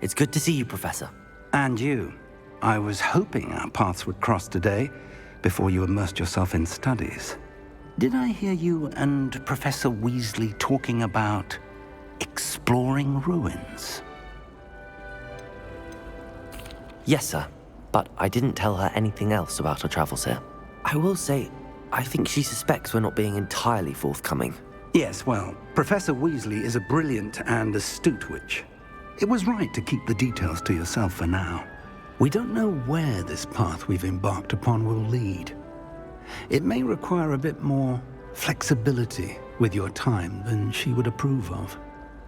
It's good to see you, Professor. And you. I was hoping our paths would cross today, before you immersed yourself in studies. Did I hear you and Professor Weasley talking about exploring ruins? Yes, sir. But I didn't tell her anything else about her travels here. I will say, I think she suspects we're not being entirely forthcoming. Yes, well, Professor Weasley is a brilliant and astute witch. It was right to keep the details to yourself for now. We don't know where this path we've embarked upon will lead. It may require a bit more flexibility with your time than she would approve of.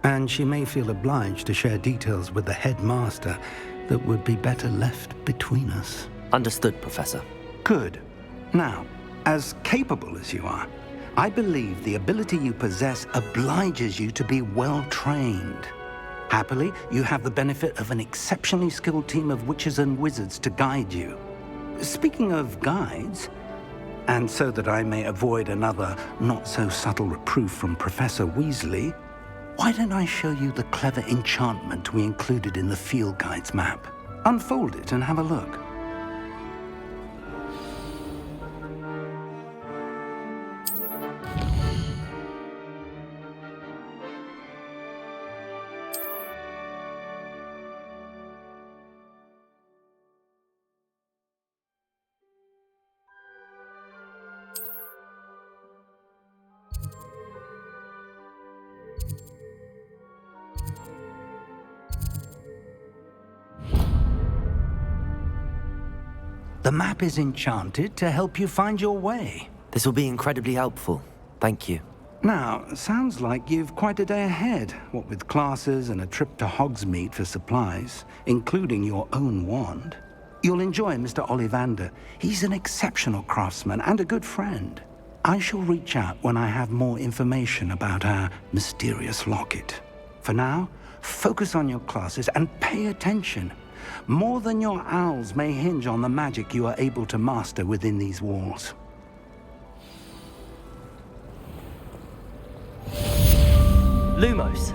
And she may feel obliged to share details with the headmaster that would be better left between us. Understood, Professor. Good. Now, as capable as you are, I believe the ability you possess obliges you to be well trained. Happily, you have the benefit of an exceptionally skilled team of witches and wizards to guide you. Speaking of guides, and so that I may avoid another not-so-subtle reproof from Professor Weasley, why don't I show you the clever enchantment we included in the field guide's map? Unfold it and have a look. The map is enchanted to help you find your way. This will be incredibly helpful. Thank you. Now, sounds like you've quite a day ahead, what with classes and a trip to Hogsmeade for supplies, including your own wand. You'll enjoy Mr. Ollivander. He's an exceptional craftsman and a good friend. I shall reach out when I have more information about our mysterious locket. For now, focus on your classes and pay attention. More than your owls may hinge on the magic you are able to master within these walls. Lumos.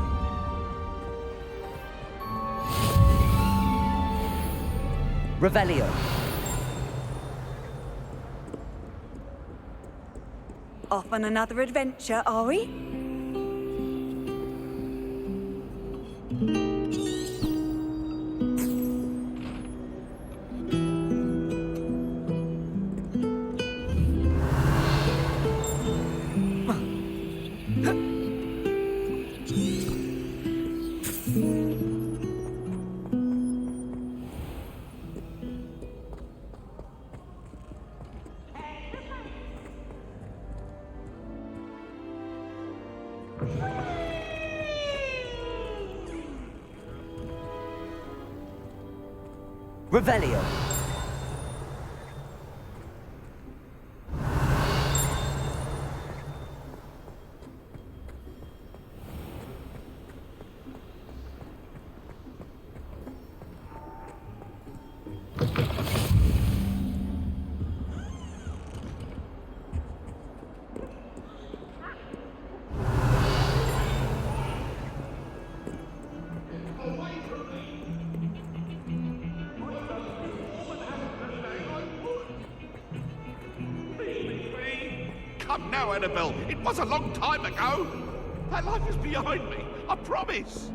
Revelio. Off on another adventure, are we? Revelio. Come now, Annabelle. It was a long time ago. That life is behind me. I promise.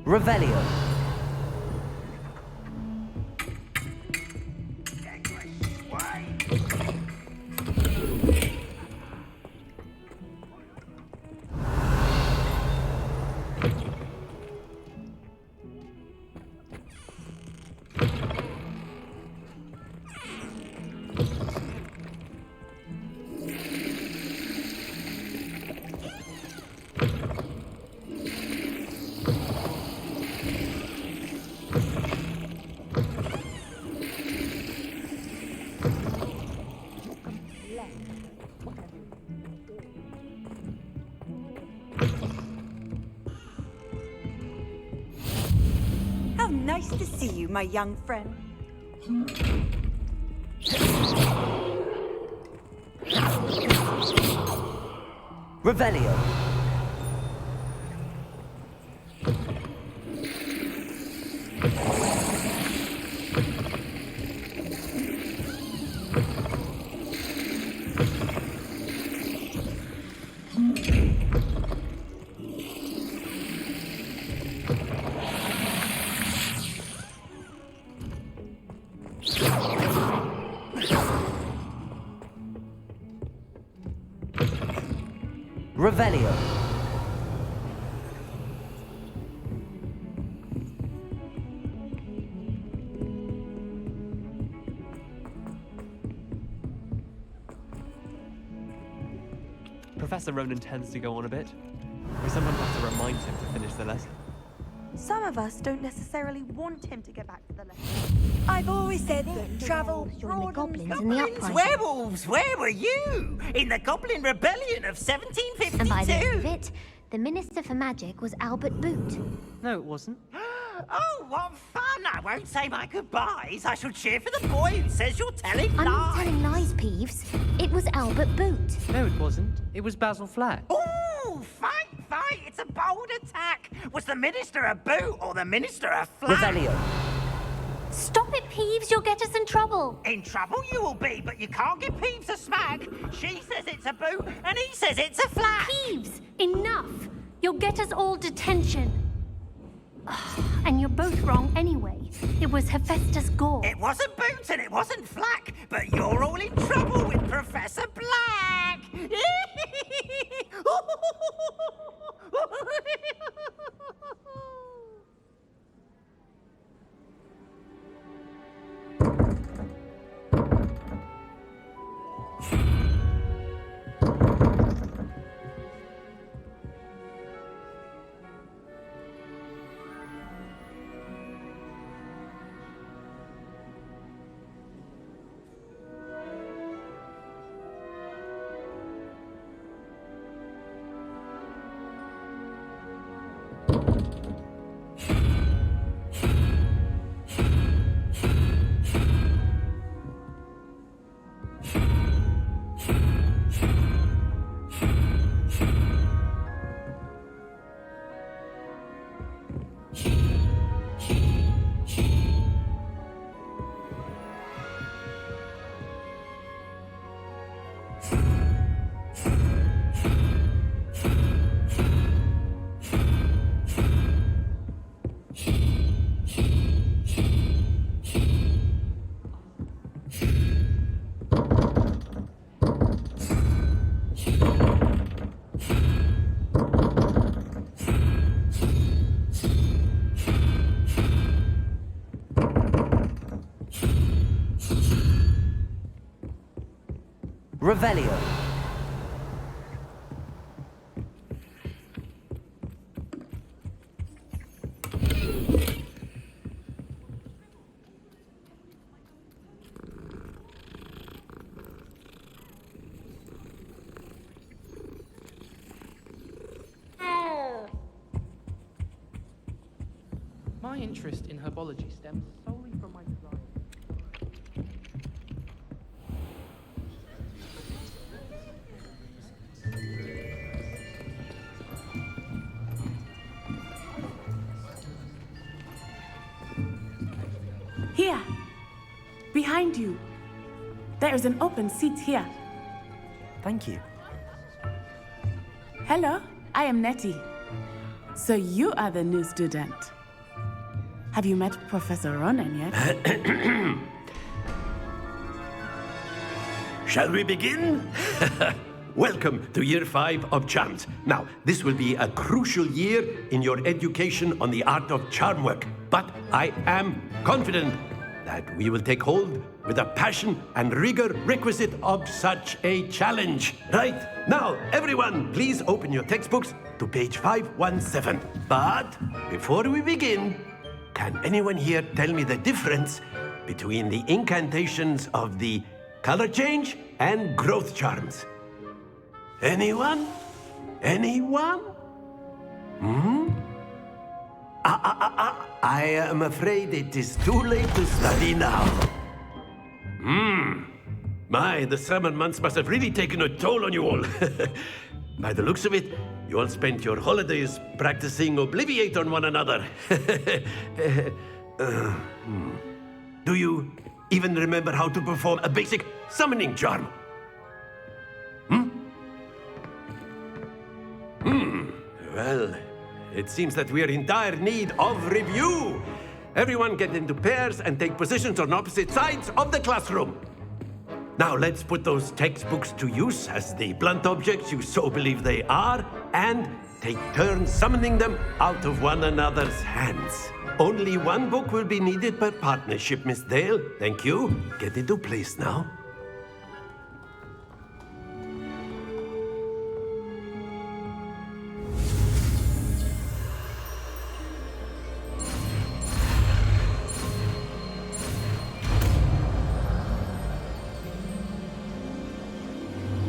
Revelio. Nice to see you, my young friend. Revelio. Revelio. Professor Ronan tends to go on a bit. We sometimes have to remind him to finish the lesson. Some of us don't necessarily want him to get back to the lesson. I've always said that travel Join the broadens goblins in the uprising. Werewolves, where were you? In the Goblin Rebellion of 1752? And by the end of it, the Minister for Magic was Albert Boot. No, it wasn't. Oh, what fun! I won't say my goodbyes. I shall cheer for the boy who says you're telling I'm not lies. telling lies, Peeves. It was Albert Boot. No, it wasn't. It was Basil Flack. Ooh, fight! It's a bold attack. Was the Minister a boot or the Minister a flat? Revelio. Stop it, Peeves. You'll get us in trouble. In trouble you will be, but you can't give Peeves a smack. She says it's a boot, and he says it's a flat. Peeves, enough. You'll get us all detention. And you're both wrong anyway. It was Hephaestus Gore. It wasn't Boots and it wasn't Flack, but you're all in trouble with Professor Black. Revelio. My interest in herbology stems solely from my desire. Here, behind you. There is an open seat here. Thank you. Hello, I am Nettie. So you are the new student. Have you met Professor Ronan yet? Shall we begin? Welcome to Year 5 of Charms. Now, this will be a crucial year in your education on the art of charm work. But I am confident that we will take hold with the passion and rigor requisite of such a challenge. Right, now, everyone, please open your textbooks to page 517. But before we begin, can anyone here tell me the difference between the incantations of the color change and growth charms? Anyone? Anyone? I am afraid it is too late to study now. My, the summer months must have really taken a toll on you all. By the looks of it, you all spent your holidays practicing Obliviate on one another. Do you even remember how to perform a basic summoning charm? Well, it seems that we are in dire need of review. Everyone get into pairs and take positions on opposite sides of the classroom. Now let's put those textbooks to use as the blunt objects you so believe they are, and take turns summoning them out of one another's hands. Only one book will be needed per partnership, Miss Dale. Thank you. Get into place now.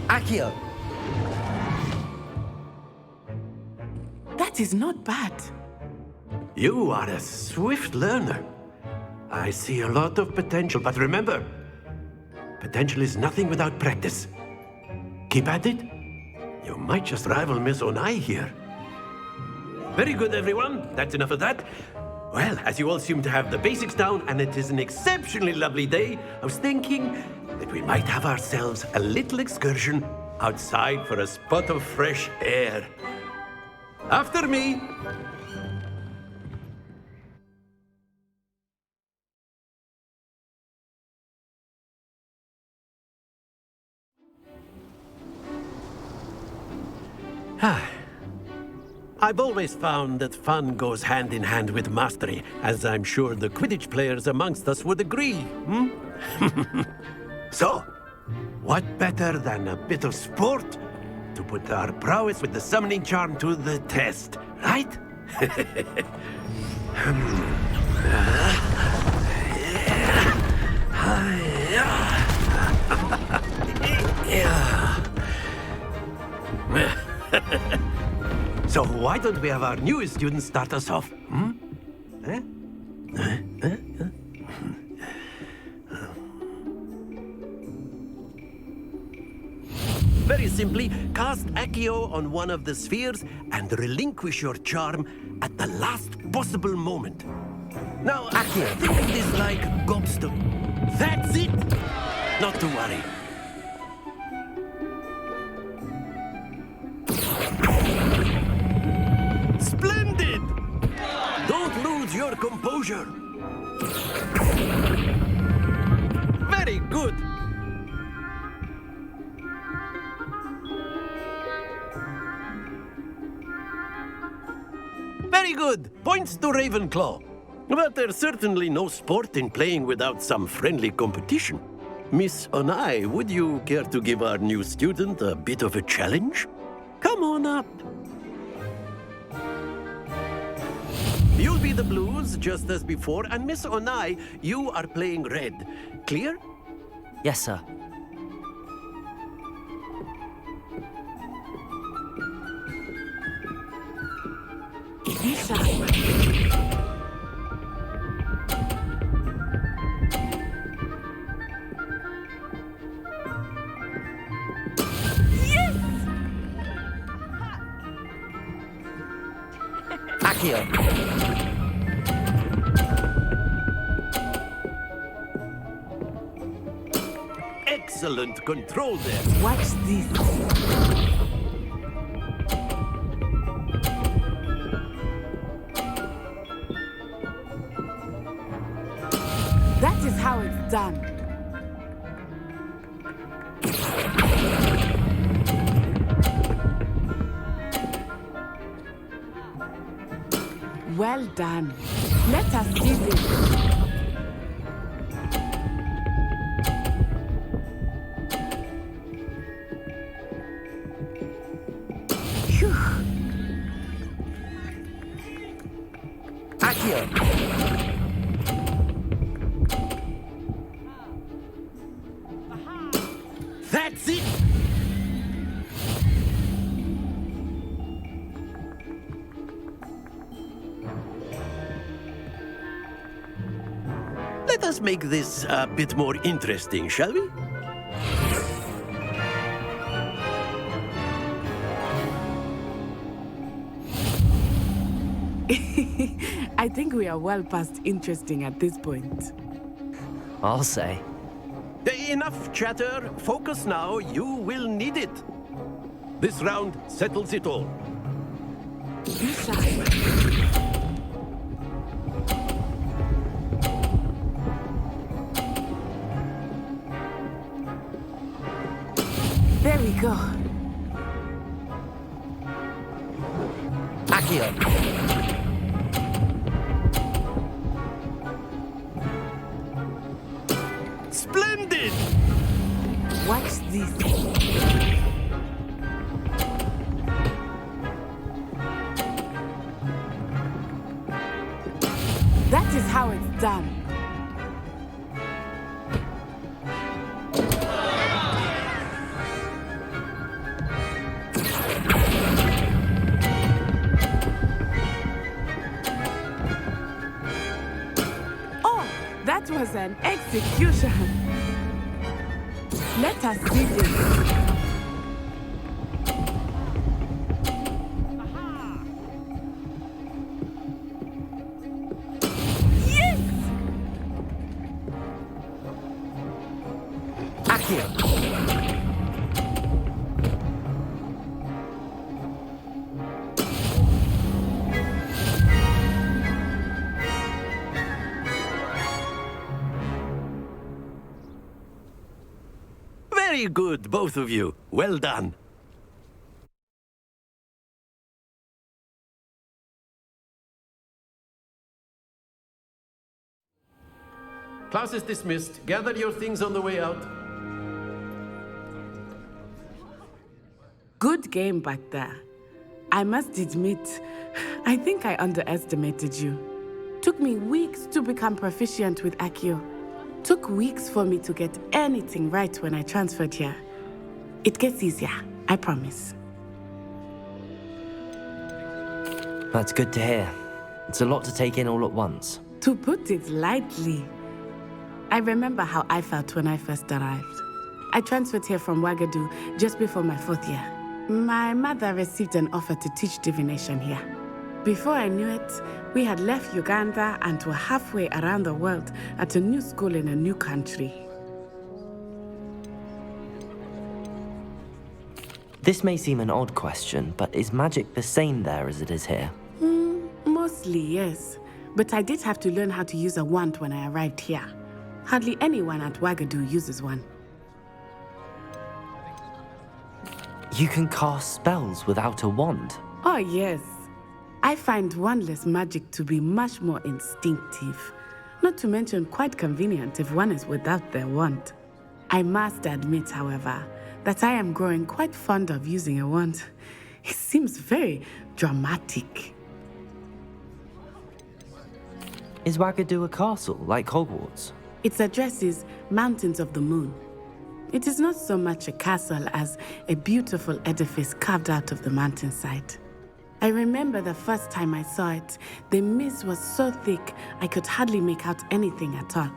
Accio! That is not bad. You are a swift learner. I see a lot of potential, but remember, potential is nothing without practice. Keep at it. You might just rival Miss Onai here. Very good, everyone. That's enough of that. Well, as you all seem to have the basics down, and it is an exceptionally lovely day, I was thinking that we might have ourselves a little excursion outside for a spot of fresh air. After me. I've always found that fun goes hand in hand with mastery, as I'm sure the Quidditch players amongst us would agree. So, what better than a bit of sport to put our prowess with the summoning charm to the test, right? So why don't we have our newest student start us off? Very simply, cast Accio on one of the spheres and relinquish your charm at the last possible moment. Now, Accio, think of this like gobstone. That's it! Not to worry. Splendid! Don't lose your composure. Very good. Very good. Points to Ravenclaw. But there's certainly no sport in playing without some friendly competition. Miss Onai, would you care to give our new student a bit of a challenge? Come on up. You'll be the blues, just as before, and Miss Onai, you are playing red. Clear? Yes, sir. Be shy. Accio! Excellent control there. Watch this. That is how it's done. Well done. Let us see this. Phew. Accio! That's it! Let us make this a bit more interesting, shall we? I think we are well past interesting at this point. I'll say. Enough chatter. Focus now. You will need it. This round settles it all. Be shy. There we go. Accio! Splendid! Watch this. That is how it's done. Oh, that was an execution. Let us see this. Yes! Accio! Very good, both of you. Well done. Class is dismissed. Gather your things on the way out. Good game back there. I must admit, I think I underestimated you. Took me weeks to become proficient with Accio. Took weeks for me to get anything right when I transferred here. It gets easier, I promise. That's good to hear. It's a lot to take in all at once. To put it lightly, I remember how I felt when I first arrived. I transferred here from Ouagadougou just before my 4th year. My mother received an offer to teach divination here. Before I knew it, we had left Uganda and were halfway around the world at a new school in a new country. This may seem an odd question, but is magic the same there as it is here? Mostly, yes. But I did have to learn how to use a wand when I arrived here. Hardly anyone at Ouagadougou uses one. You can cast spells without a wand? Oh, yes. I find wandless magic to be much more instinctive. Not to mention quite convenient if one is without their wand. I must admit, however, that I am growing quite fond of using a wand. It seems very dramatic. Is Ouagadougou a castle, like Hogwarts? Its address is Mountains of the Moon. It is not so much a castle as a beautiful edifice carved out of the mountainside. I remember the first time I saw it, the mist was so thick I could hardly make out anything at all.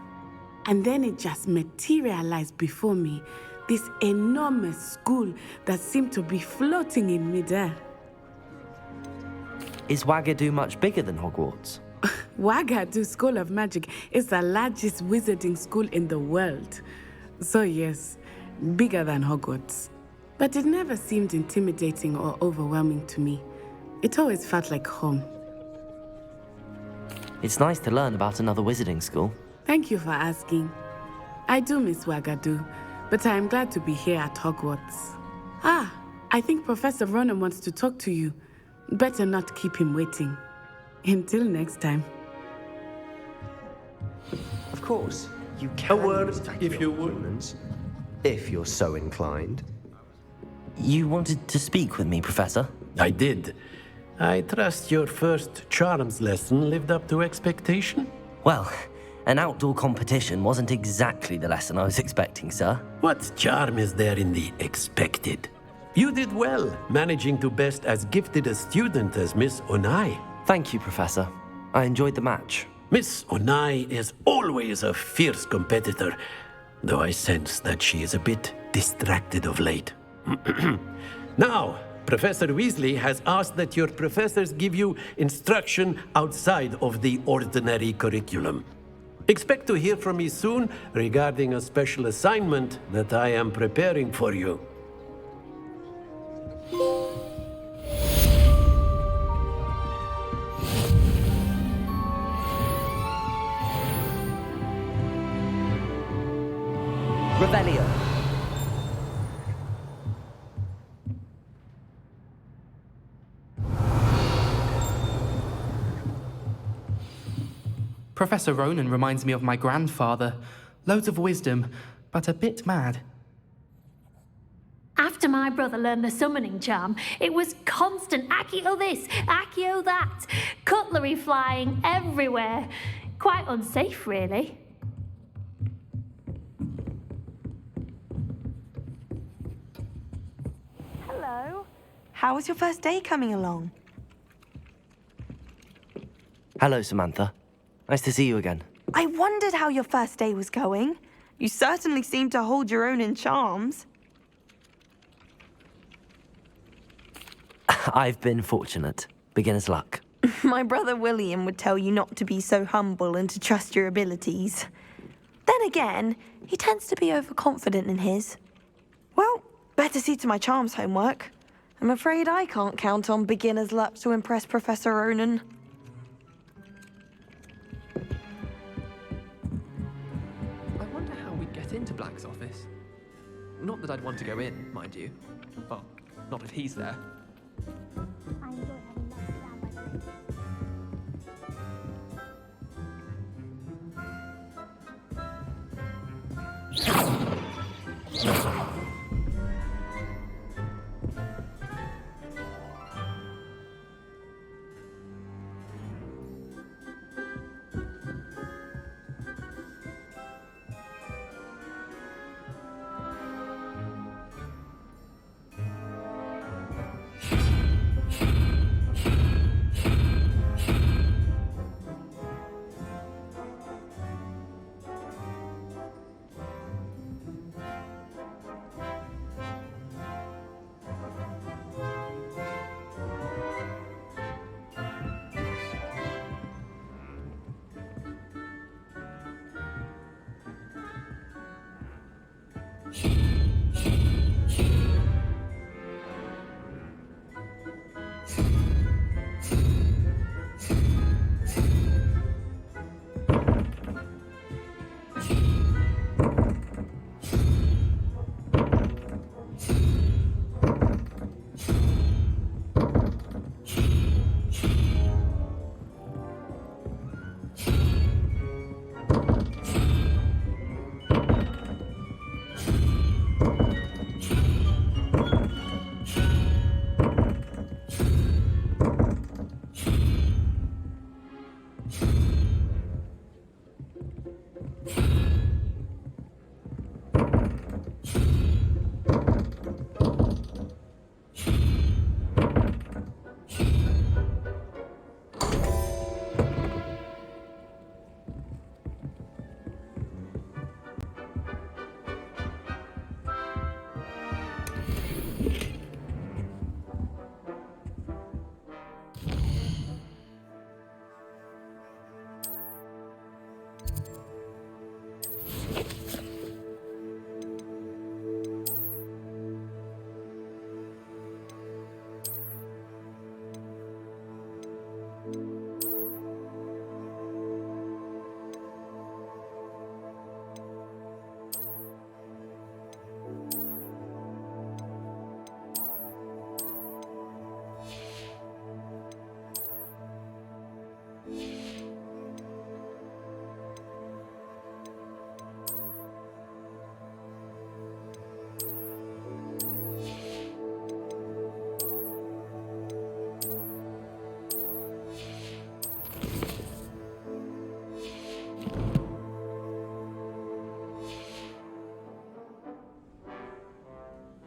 And then it just materialized before me, this enormous school that seemed to be floating in midair. Is Ouagadougou much bigger than Hogwarts? Ouagadougou School of Magic is the largest wizarding school in the world. So yes, bigger than Hogwarts. But it never seemed intimidating or overwhelming to me. It always felt like home. It's nice to learn about another wizarding school. Thank you for asking. I do miss Ouagadougou, but I am glad to be here at Hogwarts. Ah, I think Professor Ronan wants to talk to you. Better not keep him waiting. Until next time. Of course, you A can word, mistake if your you would. opponents, if you're so inclined. You wanted to speak with me, Professor? I did. I trust your first charms lesson lived up to expectation? Well, an outdoor competition wasn't exactly the lesson I was expecting, sir. What charm is there in the expected? You did well, managing to best as gifted a student as Miss Onai. Thank you, Professor. I enjoyed the match. Miss Onai is always a fierce competitor, though I sense that she is a bit distracted of late. Now, Professor Weasley has asked that your professors give you instruction outside of the ordinary curriculum. Expect to hear from me soon regarding a special assignment that I am preparing for you. Revelio. Professor Ronan reminds me of my grandfather. Loads of wisdom, but a bit mad. After my brother learned the summoning charm, it was constant Accio this, Accio that, cutlery flying everywhere. Quite unsafe, really. Hello. How was your first day coming along? Hello, Samantha. Nice to see you again. I wondered how your first day was going. You certainly seem to hold your own in charms. I've been fortunate. Beginner's luck. My brother William would tell you not to be so humble and to trust your abilities. Then again, he tends to be overconfident in his. Well, better see to my charms homework. I'm afraid I can't count on beginner's luck to impress Professor Ronan. I wonder how we'd get into Black's office. Not that I'd want to go in, mind you. Well, not if he's there.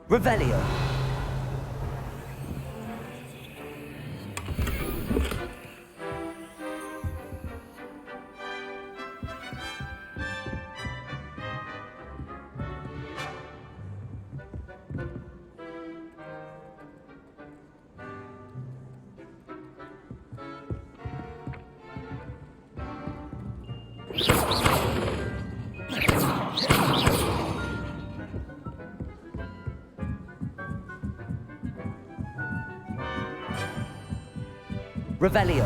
Revelio. Revelio.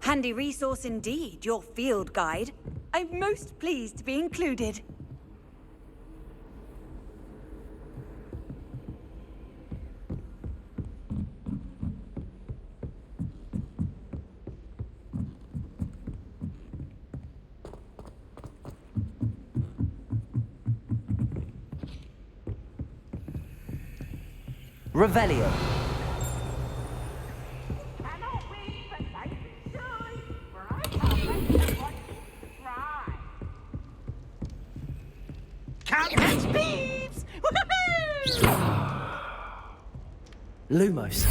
Handy resource indeed, your field guide. I'm most pleased to be included. Revelio. Can't catch thieves! Woohoo! Lumos.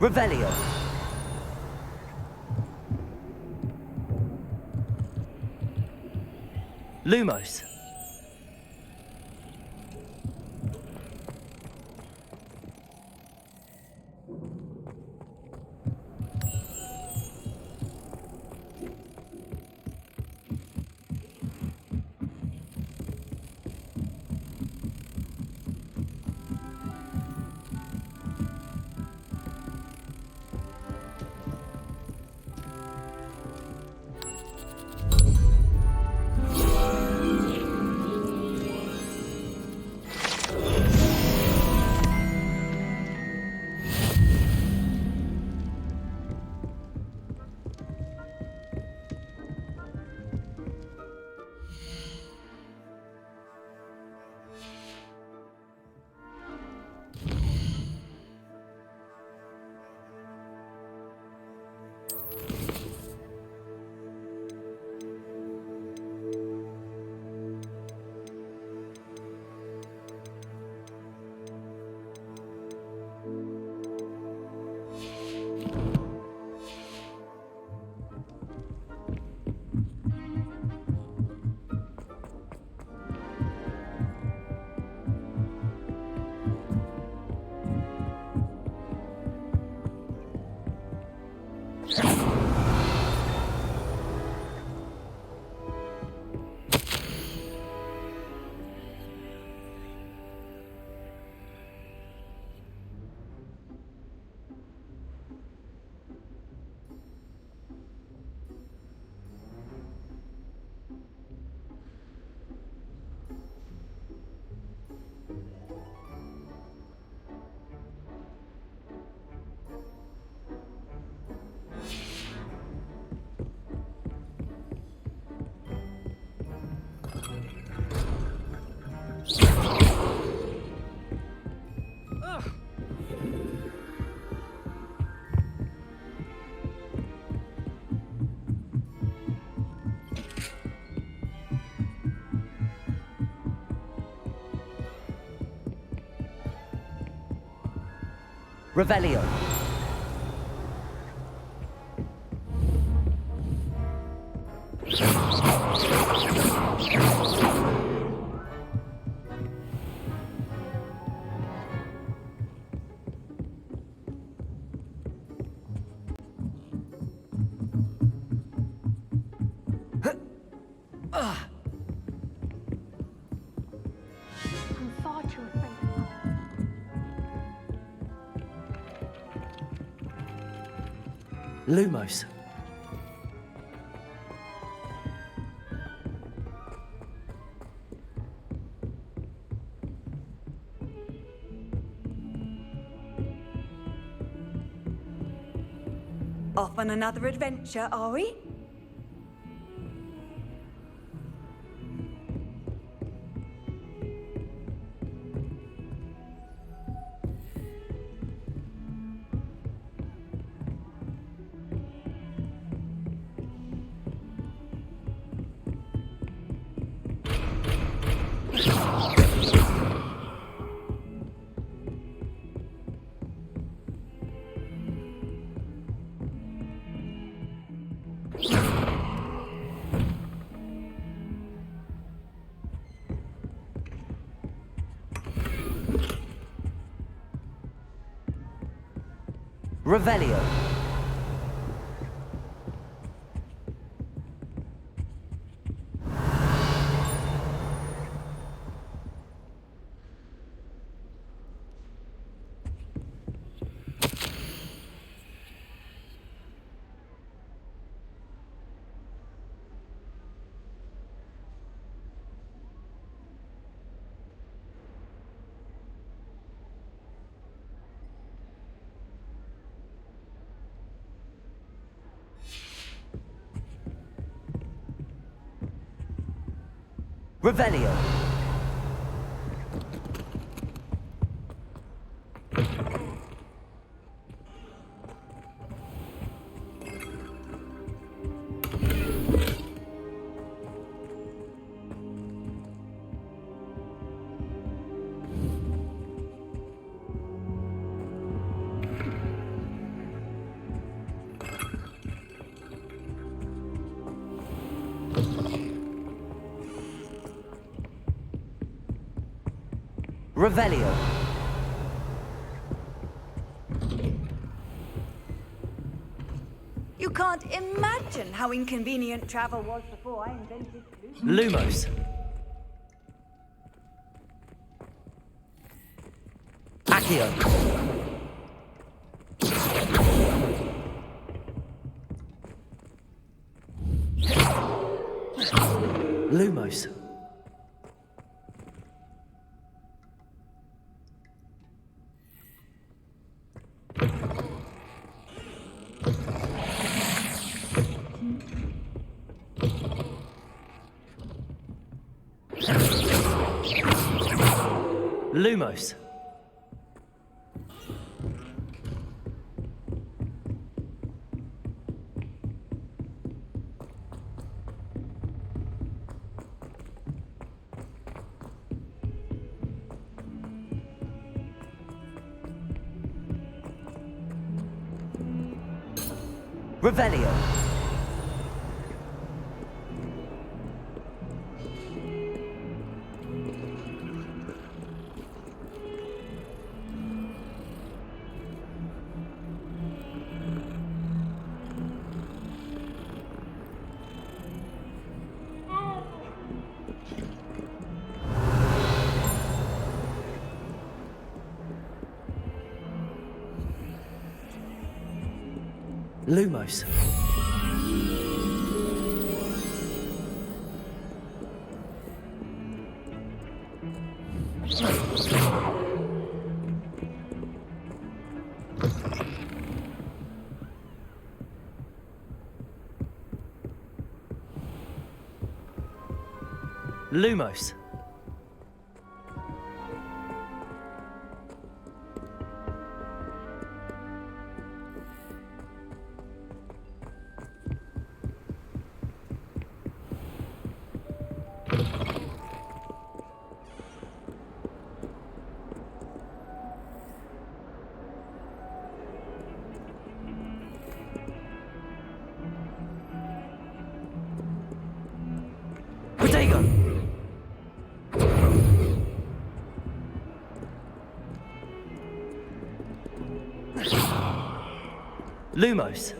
Revelio. Lumos. Revelio. I'm far too afraid of that. Lumos. Off on another adventure, are we? Revelio. Revelio. Revelio. You can't imagine how inconvenient travel was before I invented Bluetooth. Lumos. Accio. Lumos. Lumos. Revelio. Lumos. Lumos. Protego. Lumos.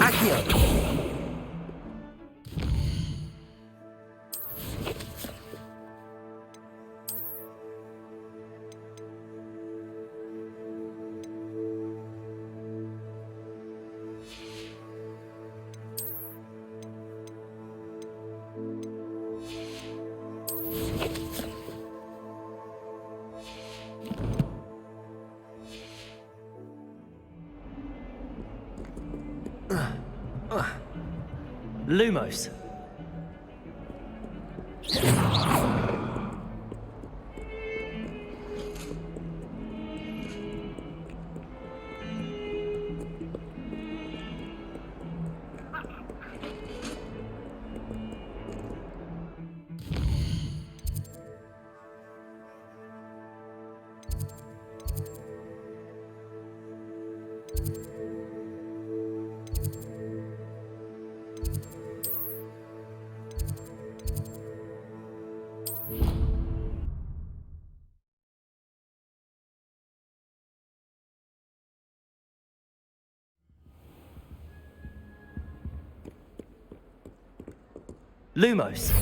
Accio! Lumos. Lumos.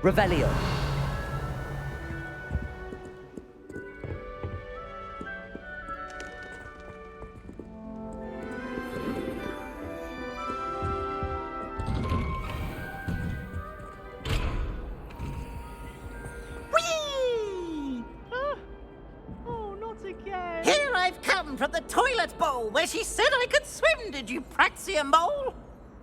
Revelio. Whee! Oh, not again. Here I've come from the toilet bowl where she said I could swim, did you praxia mole?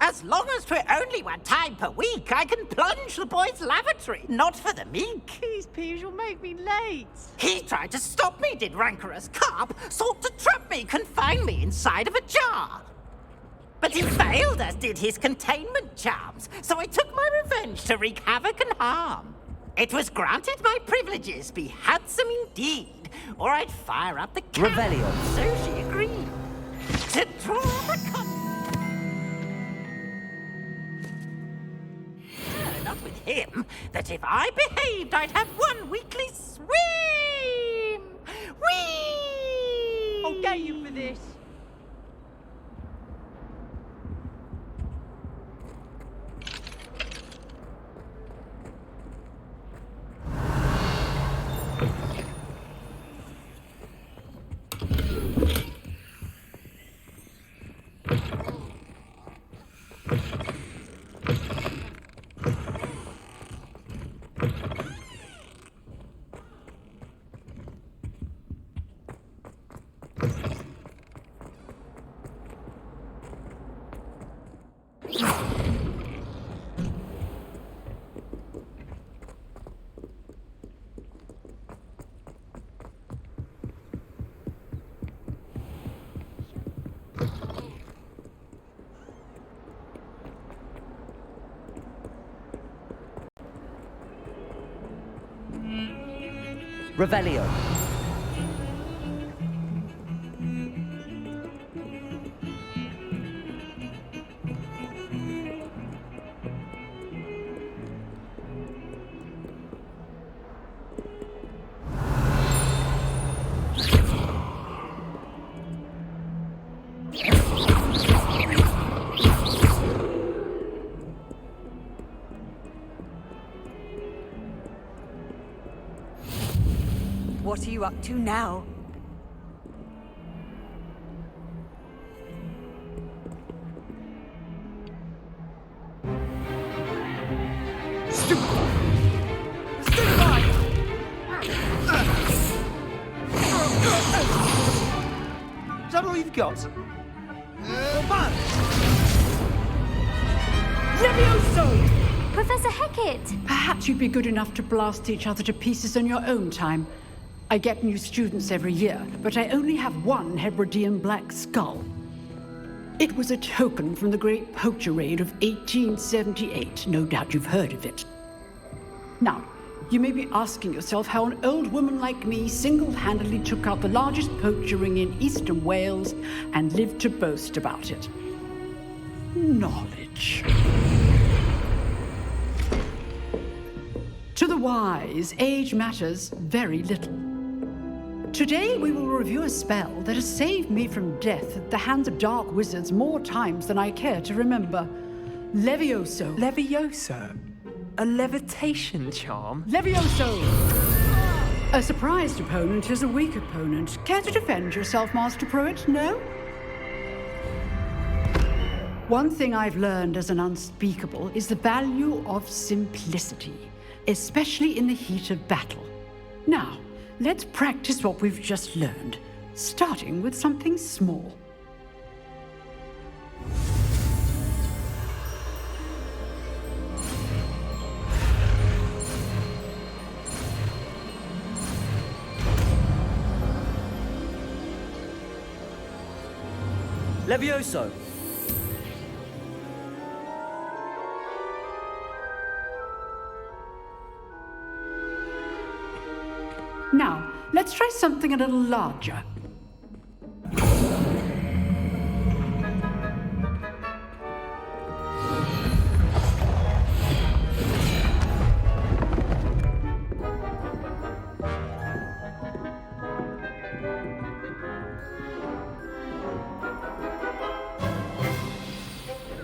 As long as 'twere only one time per week, I can plunge the boy's lavatory, not for the meek. These peeves will make me late. He tried to stop me, did rancorous carp, sought to trap me, confine me inside of a jar. But he failed, as did his containment charms, so I took my revenge to wreak havoc and harm. It was granted my privileges be handsome indeed, or I'd fire up the can. Revelio. So she agreed to draw the not with him, that if I behaved, I'd have one weekly swim! Whee! I'll get you for this. Revelio. What are you up to now? Is that all you've got? Levioso! Professor Hecat! Perhaps you'd be good enough to blast each other to pieces on your own time. I get new students every year, but I only have one Hebridean black skull. It was a token from the Great Poacher Raid of 1878. No doubt you've heard of it. Now, you may be asking yourself how an old woman like me single-handedly took out the largest poacher ring in eastern Wales and lived to boast about it. Knowledge. To the wise, age matters very little. Today we will review a spell that has saved me from death at the hands of dark wizards more times than I care to remember. Levioso. Levioso? A levitation charm? Levioso! A surprised opponent is a weak opponent. Care to defend yourself, Master Pruitt? No? One thing I've learned as an unspeakable is the value of simplicity, especially in the heat of battle. Now, let's practice what we've just learned, starting with something small. Levioso! Now, let's try something a little larger.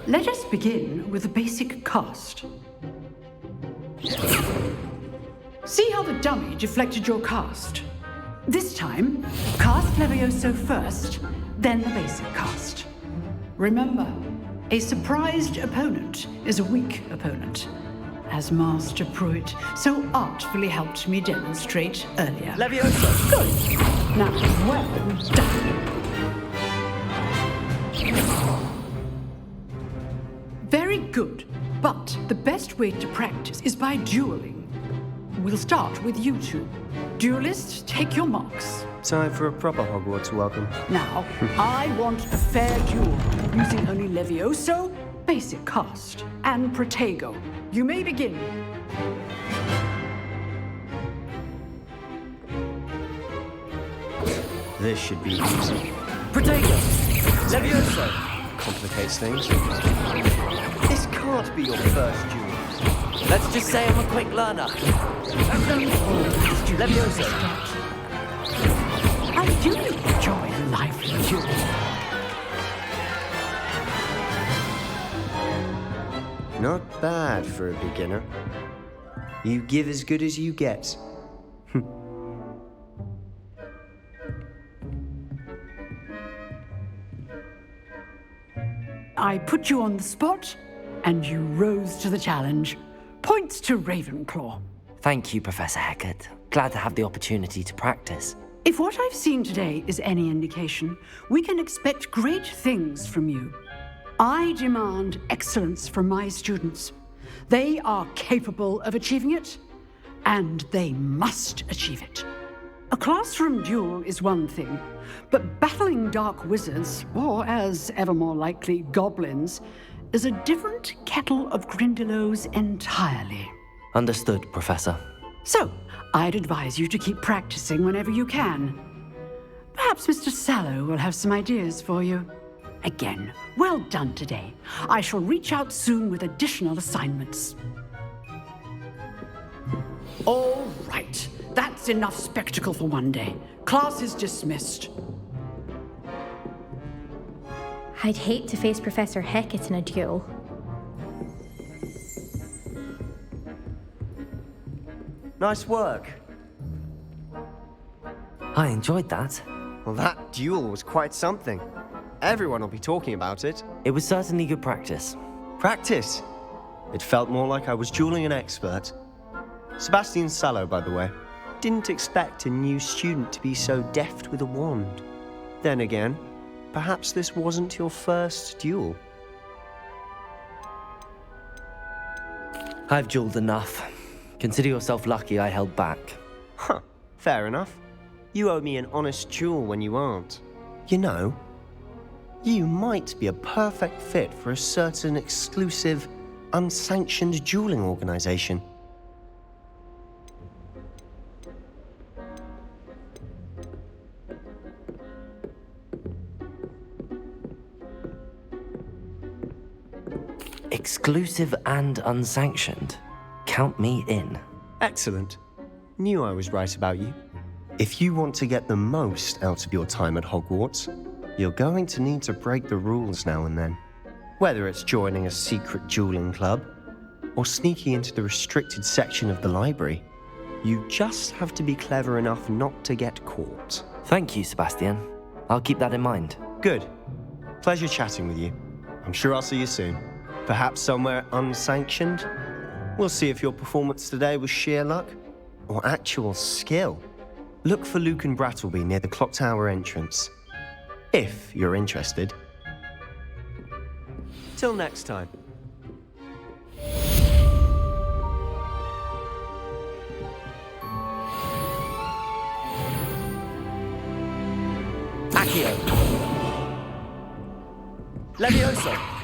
Let us begin with a basic cast. See how the dummy deflected your cast? This time, cast Levioso first, then the basic cast. Remember, a surprised opponent is a weak opponent, as Master Pruitt so artfully helped me demonstrate earlier. Levioso! Good. Now, well done. Very good, but the best way to practice is by dueling. We'll start with you two. Duelists, take your marks. Time for a proper Hogwarts welcome. Now, I want a fair duel, using only Levioso, basic cast, and Protego. You may begin. This should be easy. Protego! Levioso! Complicates things. This can't be your first duel. Let's just say I'm a quick learner. Levioso! I do enjoy a lively duel. Not bad for a beginner. You give as good as you get. I put you on the spot, and you rose to the challenge. Points to Ravenclaw. Thank you, Professor Hecat. Glad to have the opportunity to practice. If what I've seen today is any indication, we can expect great things from you. I demand excellence from my students. They are capable of achieving it, and they must achieve it. A classroom duel is one thing, but battling dark wizards, or as ever more likely, goblins, is a different kettle of Grindylows entirely. Understood, Professor. So, I'd advise you to keep practicing whenever you can. Perhaps Mr. Sallow will have some ideas for you. Again, well done today. I shall reach out soon with additional assignments. All right. That's enough spectacle for one day. Class is dismissed. I'd hate to face Professor Hecat in a duel. Nice work. I enjoyed that. Well, that duel was quite something. Everyone will be talking about it. It was certainly good practice. Practice? It felt more like I was dueling an expert. Sebastian Sallow, by the way. Didn't expect a new student to be so deft with a wand. Then again, perhaps this wasn't your first duel. I've dueled enough. Consider yourself lucky I held back. Huh, fair enough. You owe me an honest duel when you aren't. You know, you might be a perfect fit for a certain exclusive, unsanctioned dueling organization. Exclusive and unsanctioned. Count me in. Excellent. Knew I was right about you. If you want to get the most out of your time at Hogwarts, you're going to need to break the rules now and then. Whether it's joining a secret dueling club, or sneaking into the restricted section of the library, you just have to be clever enough not to get caught. Thank you, Sebastian. I'll keep that in mind. Good. Pleasure chatting with you. I'm sure I'll see you soon. Perhaps somewhere unsanctioned? We'll see if your performance today was sheer luck or actual skill. Look for Luke and Brattleby near the clock tower entrance, if you're interested. Till next time. Accio. Levioso.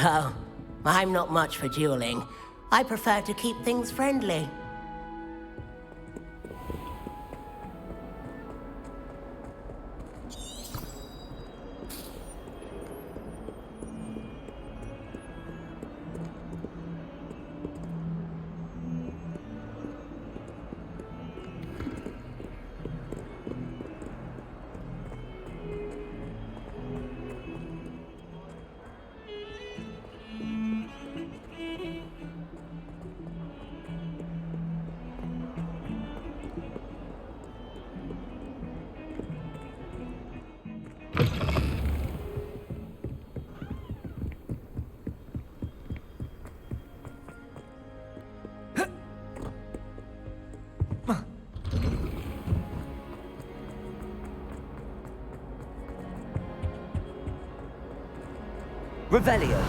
Oh, I'm not much for dueling. I prefer to keep things friendly. Revelio.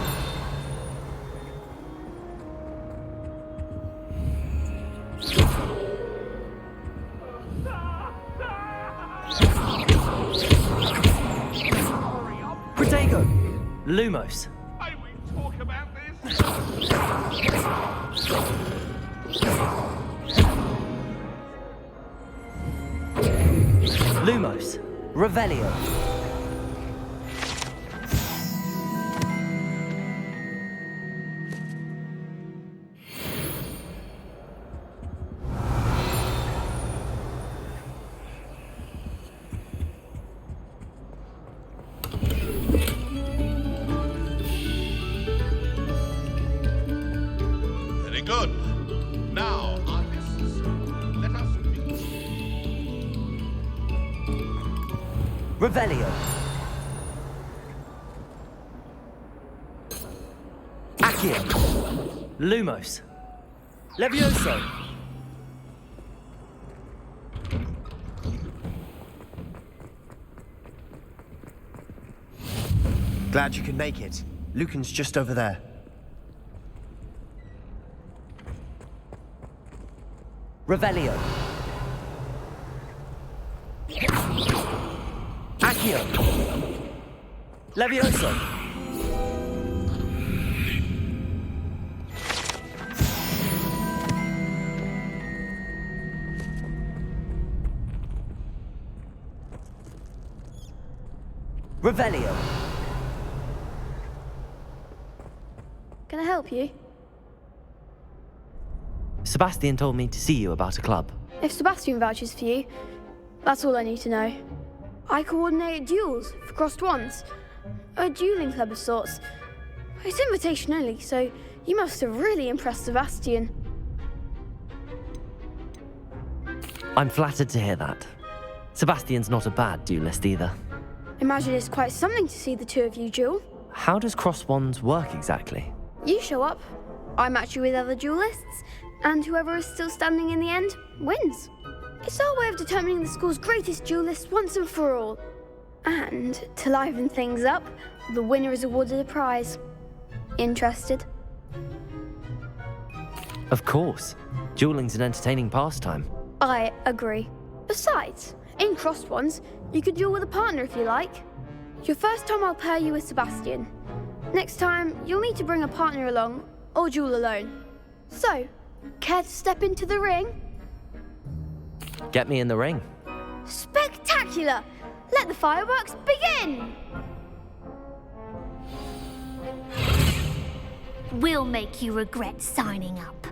Protego. Lumos. I will talk about this. Lumos. Revelio. Very good. Now, artists, let us begin. Revelio. Accio. Lumos. Levioso. Glad you could make it. Lucan's just over there. Revelio. Accio. Levioso. Revelio. Can I help you? Sebastian told me to see you about a club. If Sebastian vouches for you, that's all I need to know. I coordinate duels for crossed ones. A dueling club of sorts. It's invitation only, so you must have really impressed Sebastian. I'm flattered to hear that. Sebastian's not a bad duelist either. Imagine it's quite something to see the two of you duel. How does cross wands work exactly? You show up, I match you with other duelists, and whoever is still standing in the end wins. It's our way of determining the school's greatest duelist once and for all. And to liven things up, the winner is awarded a prize. Interested? Of course. Dueling's an entertaining pastime. I agree. Besides, in crossed ones, you could duel with a partner if you like. Your first time I'll pair you with Sebastian. Next time, you'll need to bring a partner along, or duel alone. So, care to step into the ring? Get me in the ring. Spectacular! Let the fireworks begin! We'll make you regret signing up.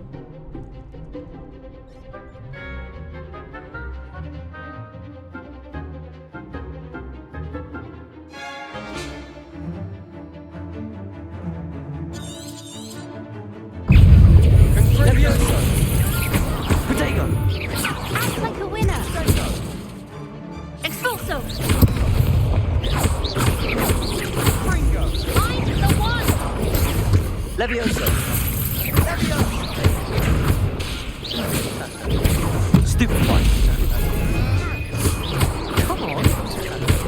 Levioso. Protego. Act like a winner. Expulso. Find the one. Levioso. Stupefy. Come on.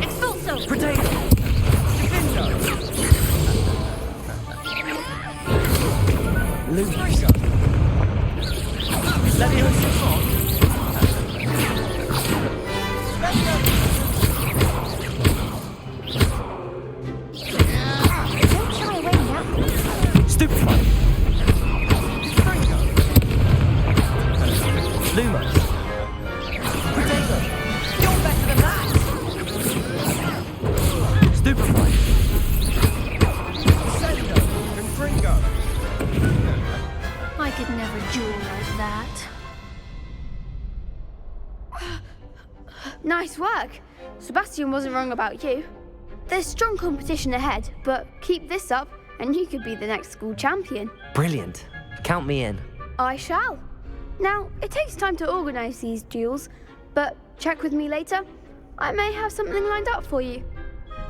Expulso. Protego. Lose. Levioso. Don't shy away now. Stupefy. Lumos. Protego. You're better than that. Stupefy. Sendo. Confringo. I could never duel like that. Nice work. Sebastian wasn't wrong about you. There's strong competition ahead, but keep this up and you could be the next school champion. Brilliant. Count me in. I shall. Now, it takes time to organise these duels, but check with me later. I may have something lined up for you.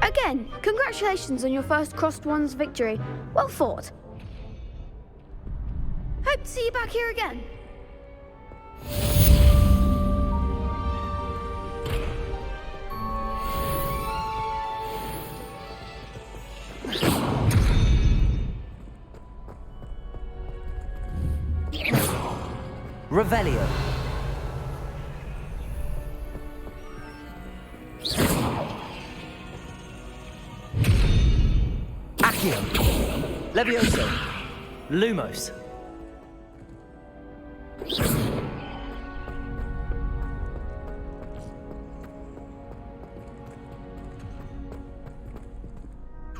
Again, congratulations on your first crossed ones victory. Well fought. Hope to see you back here again. Revelio. Accio. Levioso. Lumos.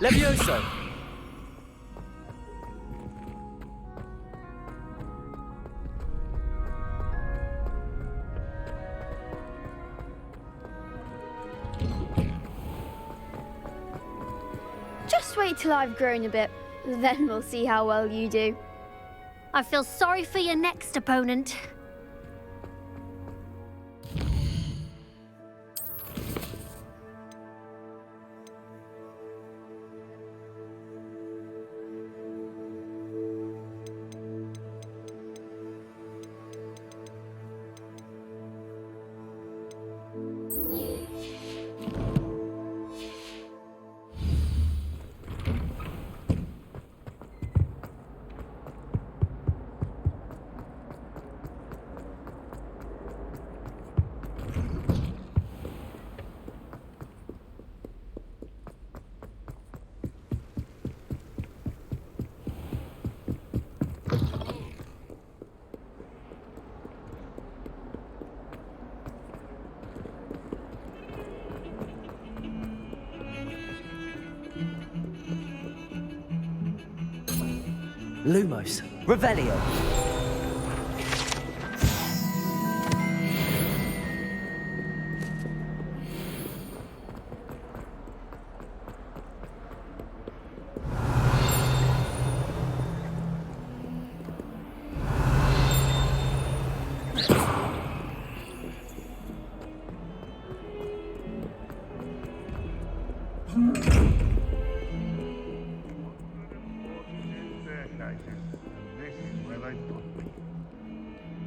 Levioso. Just wait till I've grown a bit, then we'll see how well you do. I feel sorry for your next opponent. Lumos, Revelio.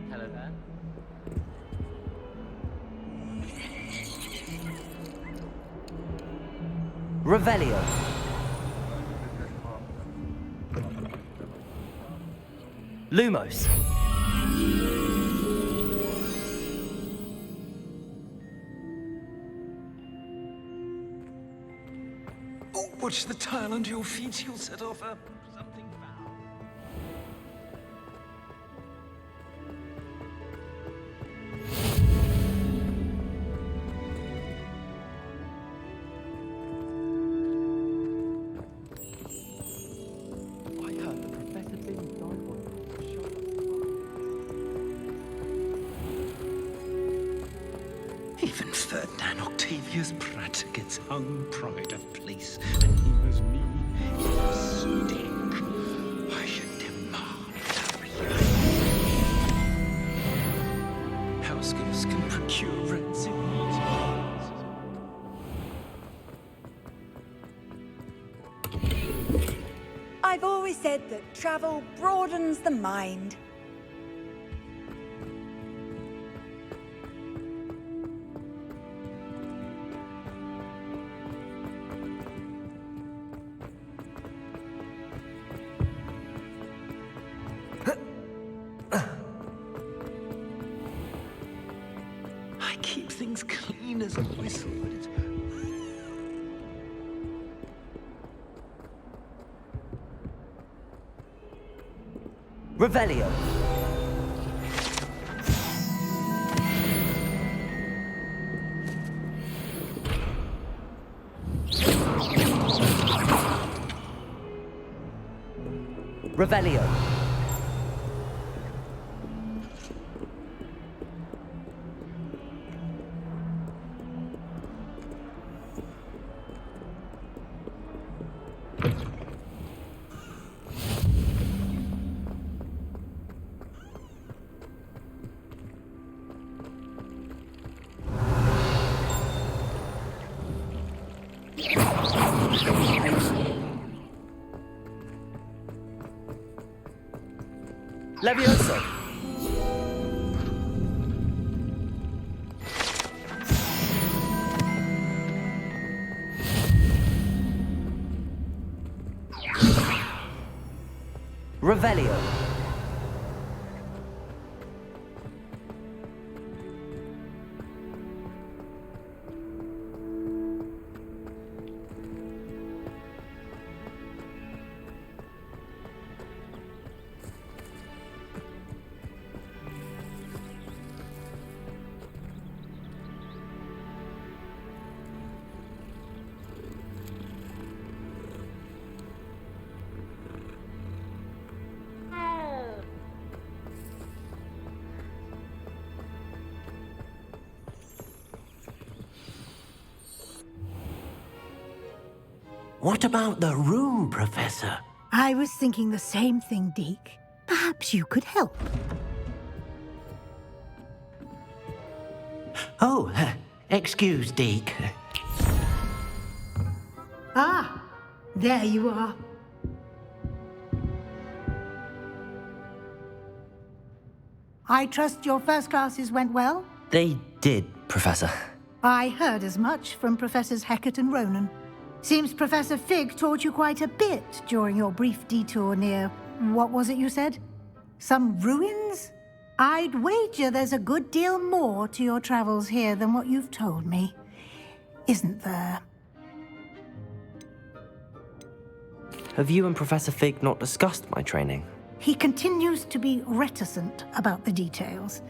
Hello there. Revelio. Lumos. Oh, watch the tile under your feet. You'll set off something foul. I heard the Professor Bing died one night. Shut up. Even Ferdinand Octavius Pratt gets hung pride of place, and he was me. He was stink. I should demand a house gifts can procure rents in these parts. I've always said that travel broadens the mind. I keep things clean as a whistle, but it's... Revelio. Revelio. Levioso. Revelio. What about the room, Professor? I was thinking the same thing, Deke. Perhaps you could help. Oh, excuse, Deke. Ah, there you are. I trust your first classes went well? They did, Professor. I heard as much from Professors Hecat and Ronan. Seems Professor Fig taught you quite a bit during your brief detour near... what was it you said? Some ruins? I'd wager there's a good deal more to your travels here than what you've told me. Isn't there? Have you and Professor Fig not discussed my training? He continues to be reticent about the details,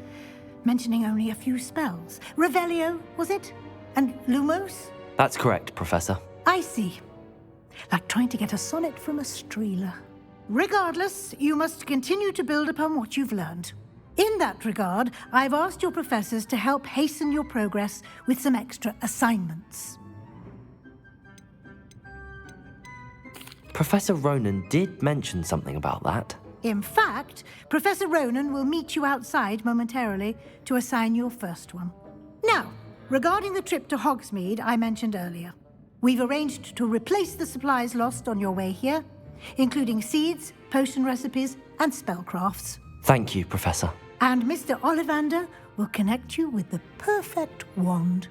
mentioning only a few spells. Revelio, was it? And Lumos? That's correct, Professor. I see. Like trying to get a sonnet from a streeler. Regardless, you must continue to build upon what you've learned. In that regard, I've asked your professors to help hasten your progress with some extra assignments. Professor Ronan did mention something about that. In fact, Professor Ronan will meet you outside momentarily to assign your first one. Now, regarding the trip to Hogsmeade I mentioned earlier, we've arranged to replace the supplies lost on your way here, including seeds, potion recipes, and spellcrafts. Thank you, Professor. And Mr. Ollivander will connect you with the perfect wand.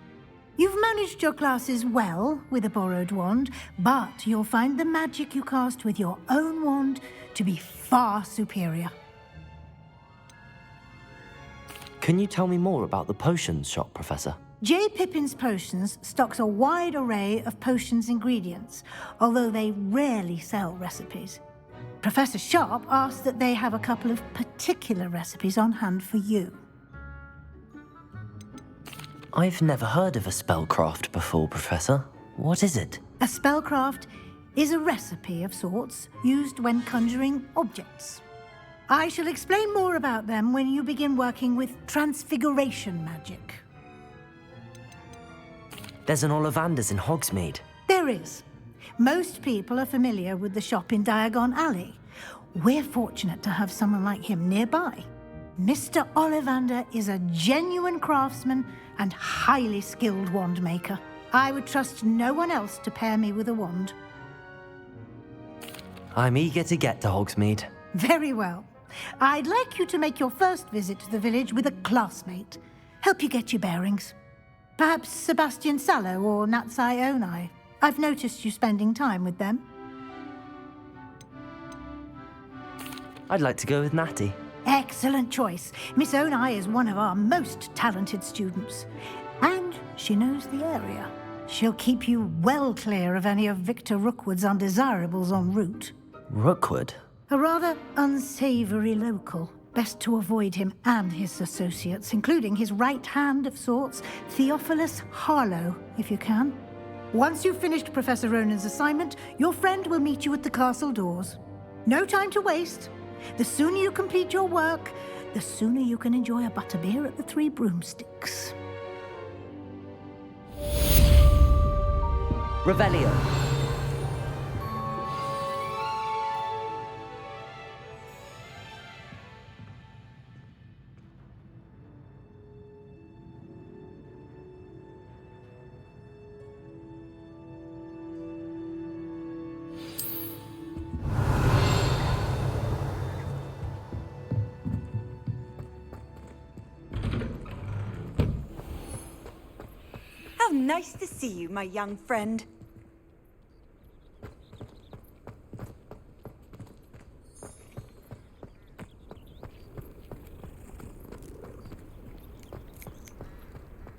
You've managed your classes well with a borrowed wand, but you'll find the magic you cast with your own wand to be far superior. Can you tell me more about the potions shop, Professor? J. Pippin's Potions stocks a wide array of potions ingredients, although they rarely sell recipes. Professor Sharp asked that they have a couple of particular recipes on hand for you. I've never heard of a spellcraft before, Professor. What is it? A spellcraft is a recipe of sorts used when conjuring objects. I shall explain more about them when you begin working with transfiguration magic. There's an Ollivander's in Hogsmeade. There is. Most people are familiar with the shop in Diagon Alley. We're fortunate to have someone like him nearby. Mr. Ollivander is a genuine craftsman and highly skilled wand maker. I would trust no one else to pair me with a wand. I'm eager to get to Hogsmeade. Very well. I'd like you to make your first visit to the village with a classmate. Help you get your bearings. Perhaps Sebastian Sallow or Natsai Onai. I've noticed you spending time with them. I'd like to go with Natty. Excellent choice. Miss Onai is one of our most talented students. And she knows the area. She'll keep you well clear of any of Victor Rookwood's undesirables en route. Rookwood? A rather unsavory local. Best to avoid him and his associates, including his right hand of sorts, Theophilus Harlow, if you can. Once you've finished Professor Ronan's assignment, your friend will meet you at the castle doors. No time to waste. The sooner you complete your work, the sooner you can enjoy a butterbeer at the Three Broomsticks. Revelio. How nice to see you, my young friend.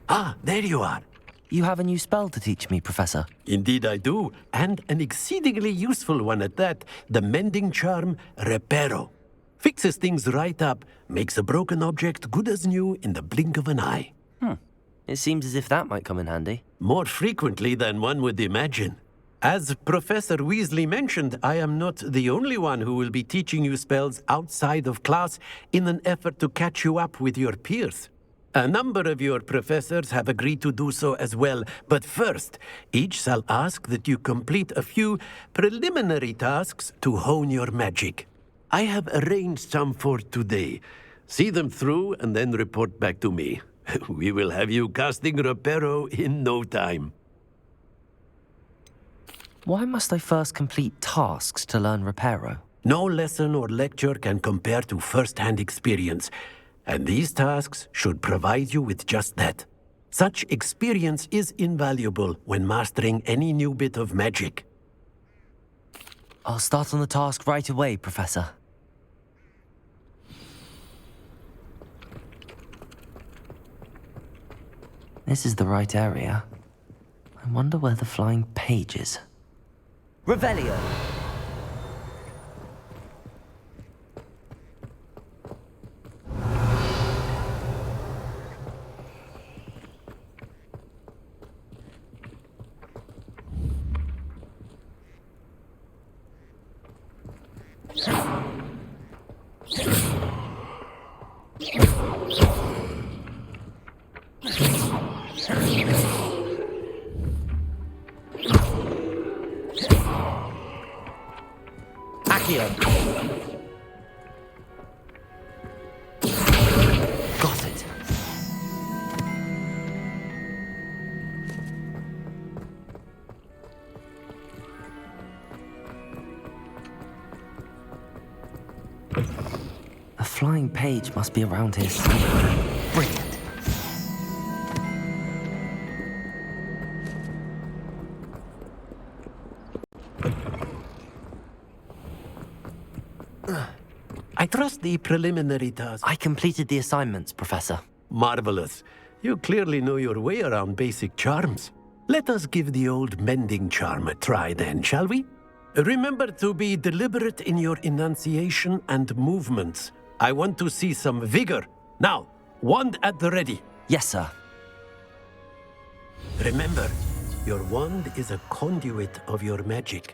Ah, there you are. You have a new spell to teach me, Professor. Indeed I do, and an exceedingly useful one at that. The mending charm, Reparo. Fixes things right up, makes a broken object good as new in the blink of an eye. It seems as if that might come in handy. More frequently than one would imagine. As Professor Weasley mentioned, I am not the only one who will be teaching you spells outside of class in an effort to catch you up with your peers. A number of your professors have agreed to do so as well, but first, each shall ask that you complete a few preliminary tasks to hone your magic. I have arranged some for today. See them through and then report back to me. We will have you casting Reparo in no time. Why must I first complete tasks to learn Reparo? No lesson or lecture can compare to first-hand experience, and these tasks should provide you with just that. Such experience is invaluable when mastering any new bit of magic. I'll start on the task right away, Professor. This is the right area. I wonder where the flying page is. Revelio! Accio. Got it. A flying page must be around here somewhere. Brilliant. I trust the preliminary task. I completed the assignments, Professor. Marvelous. You clearly know your way around basic charms. Let us give the old mending charm a try then, shall we? Remember to be deliberate in your enunciation and movements. I want to see some vigor. Now, wand at the ready. Yes, sir. Remember, your wand is a conduit of your magic.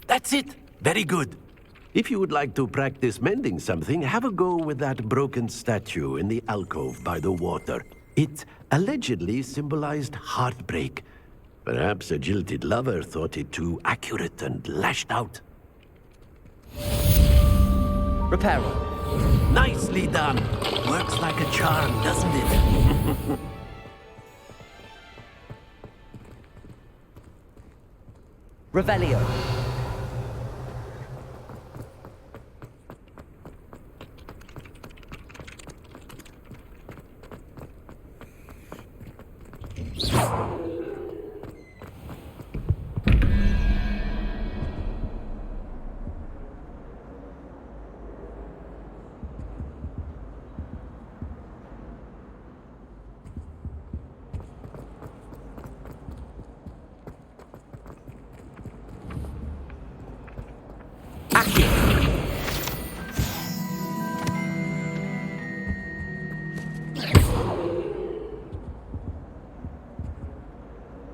That's it! Very good. If you would like to practice mending something, have a go with that broken statue in the alcove by the water. It allegedly symbolized heartbreak. Perhaps a jilted lover thought it too accurate and lashed out. Reparo. Nicely done. Works like a charm, doesn't it? Revelio.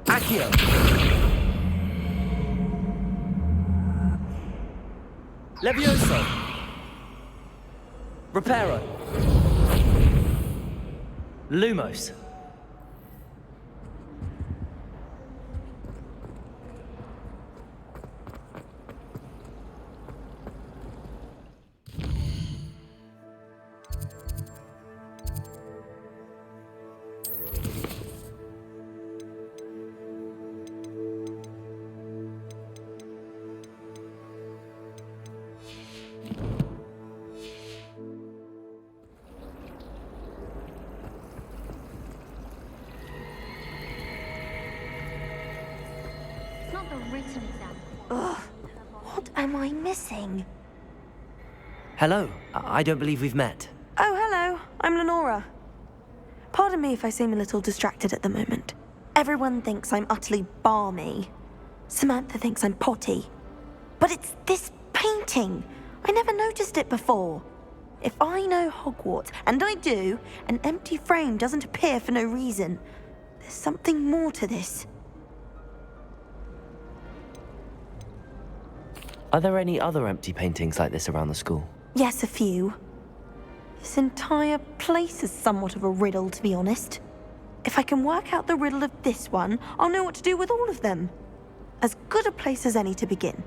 Accio. Levioso. Reparo. Lumos. Not the written exam. Ugh, what am I missing? Hello. I don't believe we've met. Oh, hello. I'm Lenora. Pardon me if I seem a little distracted at the moment. Everyone thinks I'm utterly balmy. Samantha thinks I'm potty. But it's this painting. I never noticed it before. If I know Hogwarts, and I do, an empty frame doesn't appear for no reason. There's something more to this. Are there any other empty paintings like this around the school? Yes, a few. This entire place is somewhat of a riddle, to be honest. If I can work out the riddle of this one, I'll know what to do with all of them. As good a place as any to begin.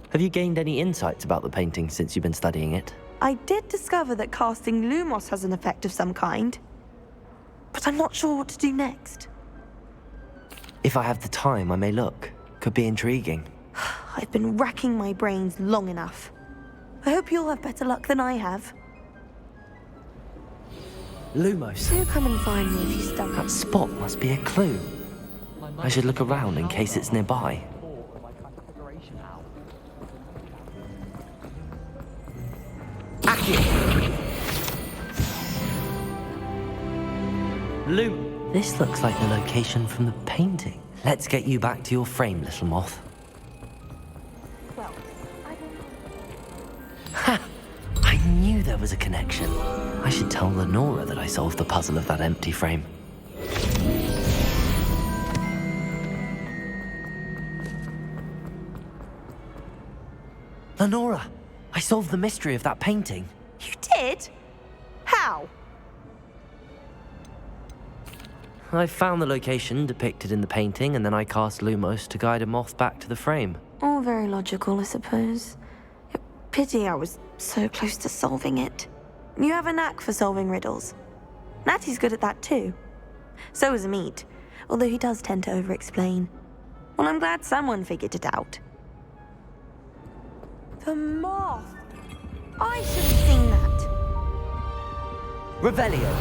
Have you gained any insights about the painting since you've been studying it? I did discover that casting Lumos has an effect of some kind. But I'm not sure what to do next. If I have the time, I may look. Could be intriguing. I've been racking my brains long enough. I hope you'll have better luck than I have. Lumos. Do come and find me if you stumble. That spot must be a clue. I should look around in case it's nearby. This looks like the location from the painting. Let's get you back to your frame, little moth. Ha! I knew there was a connection. I should tell Lenora that I solved the puzzle of that empty frame. Lenora, I solved the mystery of that painting. You did? How? I found the location depicted in the painting, and then I cast Lumos to guide a moth back to the frame. All very logical, I suppose. Pity I was so close to solving it. You have a knack for solving riddles. Natty's good at that too. So is Amit, although he does tend to over-explain. Well, I'm glad someone figured it out. The moth! I should have seen that. Revelio.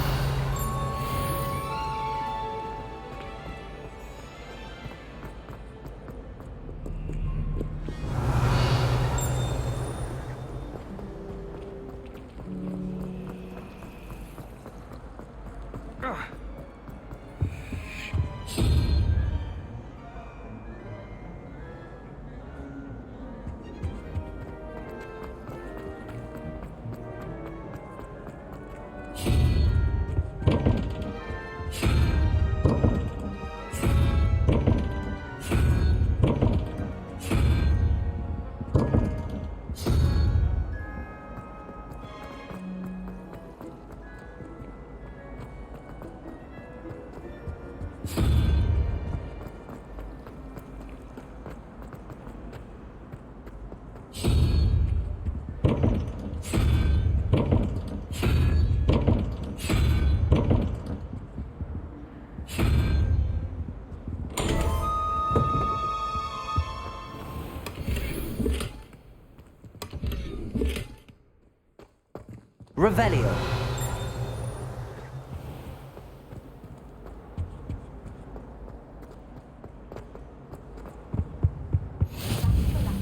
Revelio.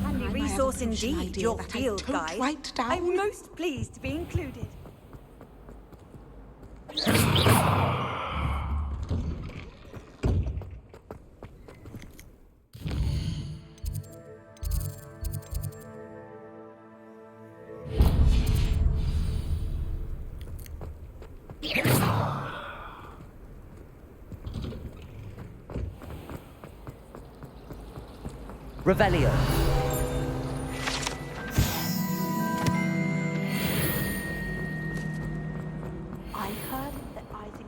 Handy resource indeed, your field guide. Right down. I'm most pleased to be included. Revelio. I heard that Isaac...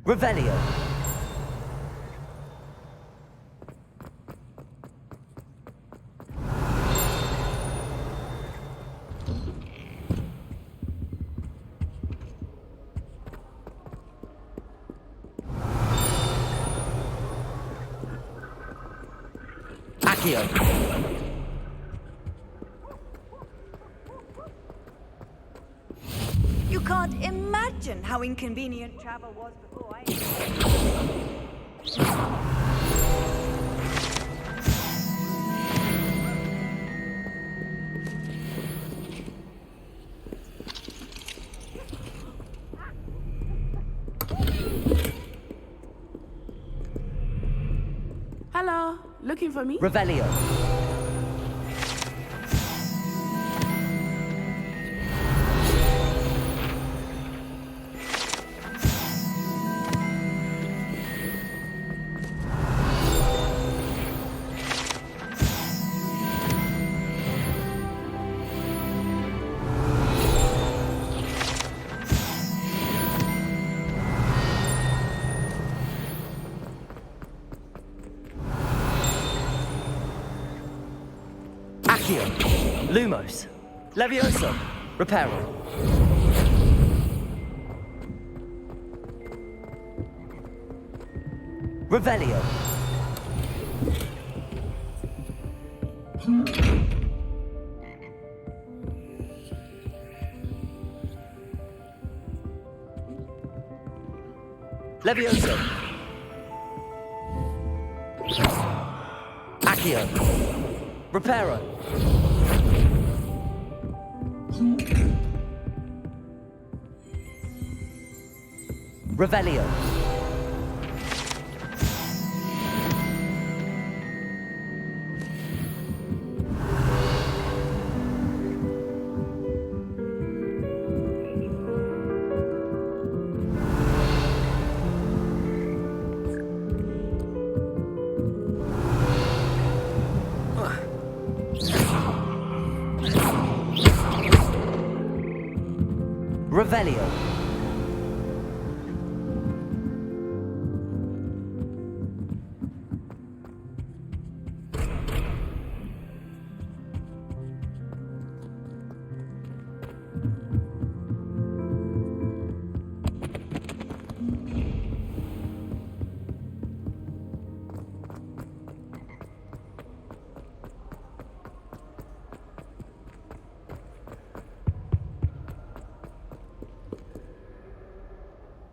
Revelio. Accio. You can't imagine how inconvenient travel was before I... Hello, looking for me? Revelio. Accio. Lumos. Levioso. Reparo. Revelio. Levioso. Accio. Reparo. Revelio. Revelio.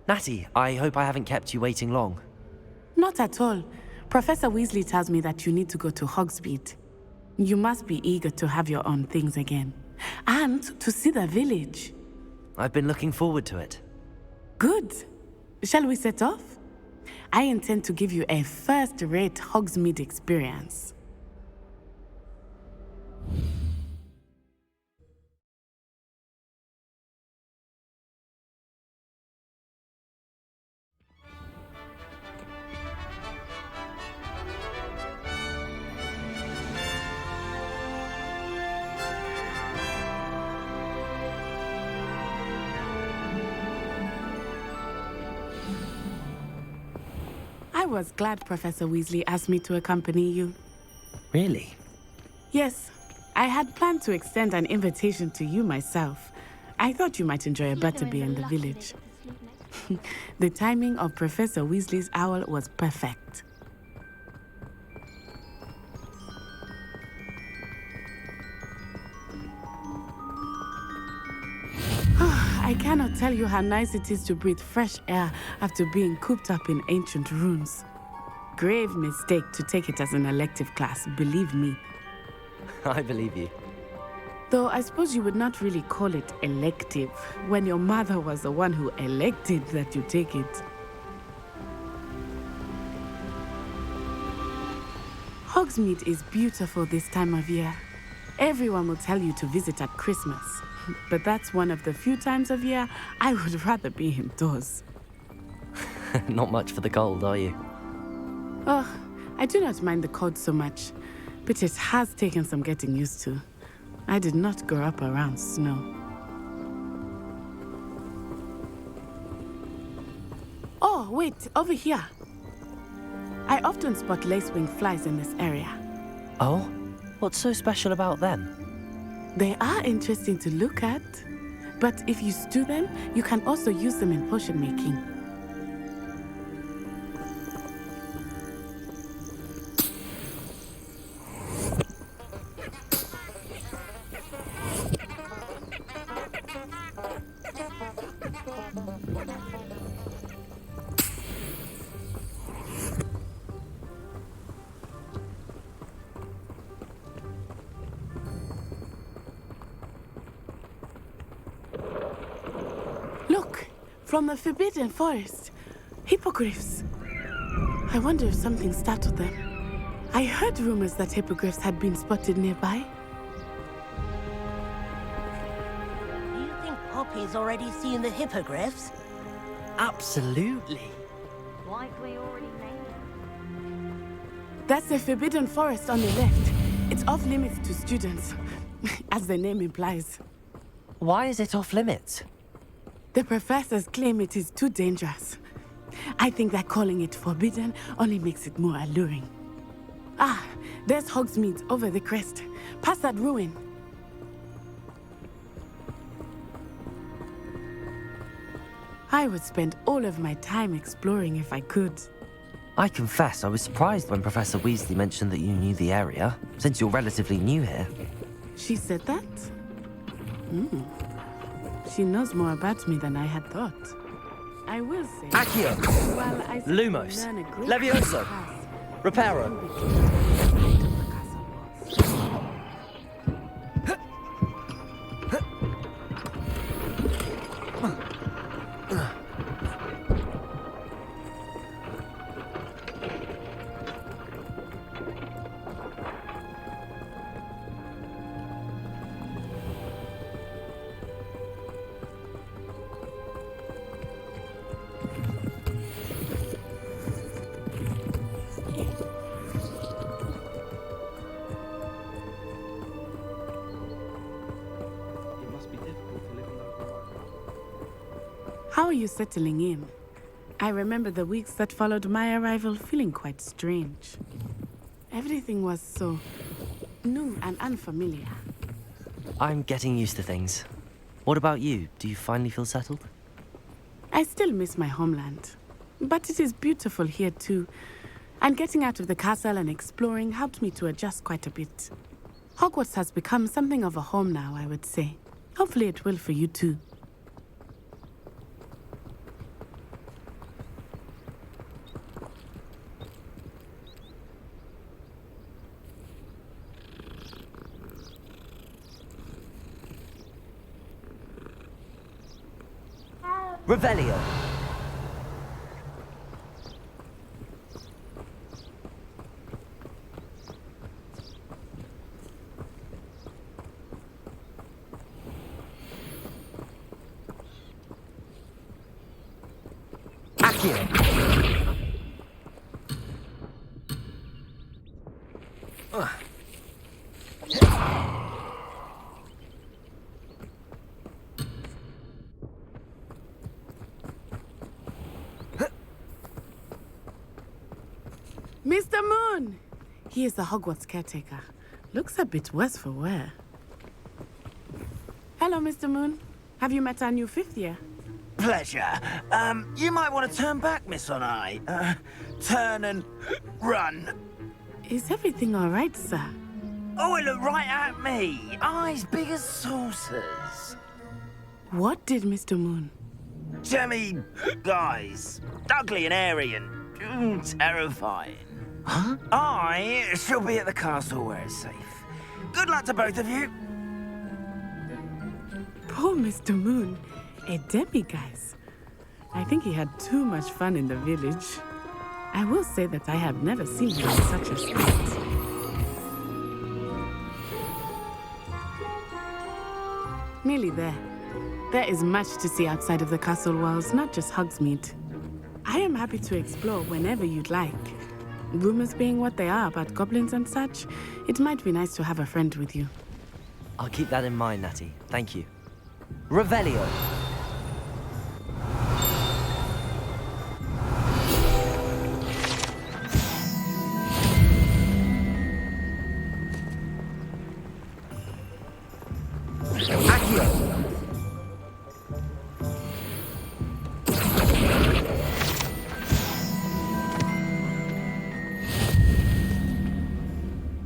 Natty, I hope I haven't kept you waiting long. Not at all. Professor Weasley tells me that you need to go to Hogsmeade. You must be eager to have your own things again. And to see the village. I've been looking forward to it. Good. Shall we set off? I intend to give you a first-rate Hogsmeade experience. I was glad Professor Weasley asked me to accompany you. Really? Yes. I had planned to extend an invitation to you myself. I thought you might enjoy a butterbeer in the village. The timing of Professor Weasley's owl was perfect. I cannot tell you how nice it is to breathe fresh air after being cooped up in ancient ruins. Grave mistake to take it as an elective class, believe me. I believe you. Though I suppose you would not really call it elective when your mother was the one who elected that you take it. Hogsmeade is beautiful this time of year. Everyone will tell you to visit at Christmas. But that's one of the few times of year I would rather be indoors. Not much for the cold, are you? Oh, I do not mind the cold so much, but it has taken some getting used to. I did not grow up around snow. Oh, wait, over here. I often spot lacewing flies in this area. Oh? What's so special about them? They are interesting to look at, but if you stew them, you can also use them in potion making. Look, from the Forbidden Forest. Hippogriffs. I wonder if something startled them. I heard rumors that hippogriffs had been spotted nearby. Do you think Poppy's already seen the hippogriffs? Absolutely. Likely already made. That's the Forbidden Forest on the left. It's off limits to students, as the name implies. Why is it off limits? The professors claim it is too dangerous. I think that calling it forbidden only makes it more alluring. Ah, there's Hogsmeade over the crest. Past that ruin. I would spend all of my time exploring if I could. I confess, I was surprised when Professor Weasley mentioned that you knew the area, since you're relatively new here. She said that? She knows more about me than I had thought. I will say... Accio! Well, I Lumos! learn a great Levioso! class. Reparo! How are you settling in? I remember the weeks that followed my arrival feeling quite strange. Everything was so new and unfamiliar. I'm getting used to things. What about you? Do you finally feel settled? I still miss my homeland, but it is beautiful here too. And getting out of the castle and exploring helped me to adjust quite a bit. Hogwarts has become something of a home now, I would say. Hopefully it will for you too. Revelio. Mr. Moon! He is the Hogwarts caretaker. Looks a bit worse for wear. Hello, Mr. Moon. Have you met our new fifth year? Pleasure. You might want to turn back, Miss Onai. Turn and run. Is everything all right, sir? Oh, it looked right at me. Eyes big as saucers. What did Mr. Moon? Jemmy guys. Ugly and airy and terrifying. Huh? I shall be at the castle where it's safe. Good luck to both of you. Poor Mr. Moon. A demi-guise. I think he had too much fun in the village. I will say that I have never seen him in such a state. Nearly there. There is much to see outside of the castle walls, not just Hogsmeade. I am happy to explore whenever you'd like. Rumors being what they are about goblins and such, it might be nice to have a friend with you. I'll keep that in mind, Natty. Thank you. Revelio.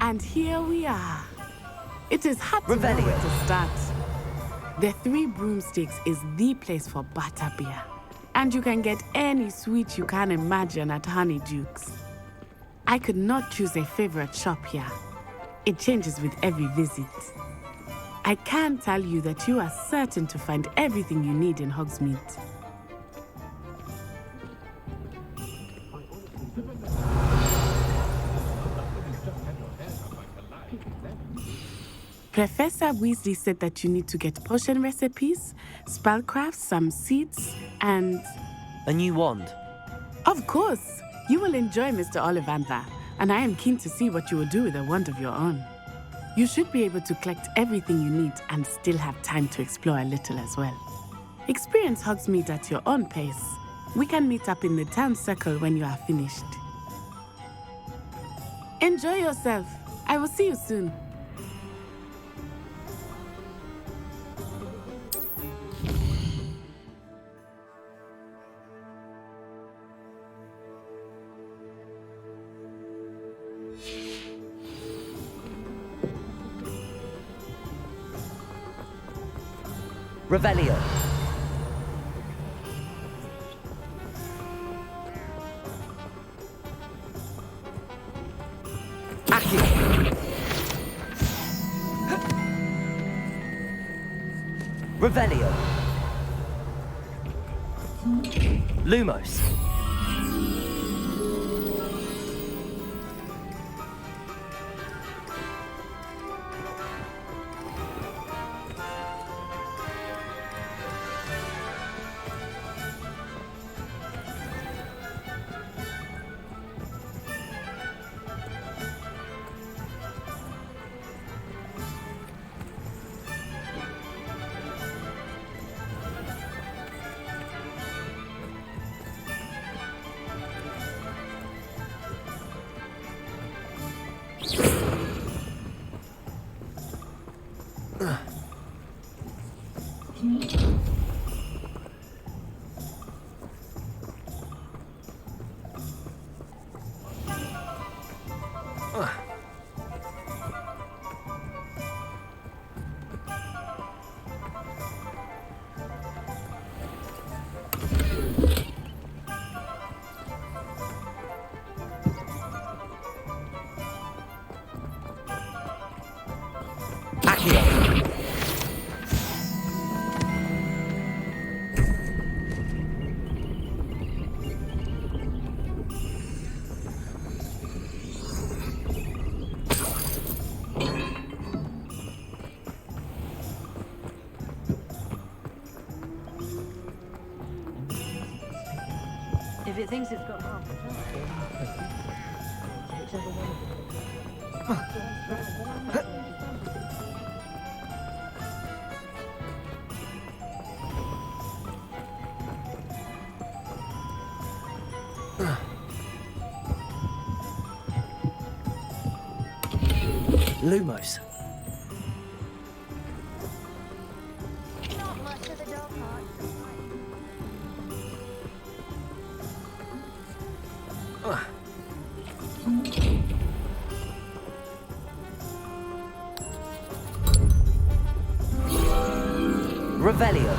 And here we are. It is hard to know where to start. The Three Broomsticks is the place for butterbeer. And you can get any sweet you can imagine at Honeydukes. I could not choose a favorite shop here. It changes with every visit. I can tell you that you are certain to find everything you need in Hogsmeade. Professor Weasley said that you need to get potion recipes, spellcrafts, some seeds, and... A new wand? Of course! You will enjoy Mr. Ollivander, and I am keen to see what you will do with a wand of your own. You should be able to collect everything you need and still have time to explore a little as well. Experience Hogsmeade at your own pace. We can meet up in the town circle when you are finished. Enjoy yourself. I will see you soon. Revelio. Revelio. Lumos. If it thinks it's got half the Lumos. Not much of the dog part. Revelio.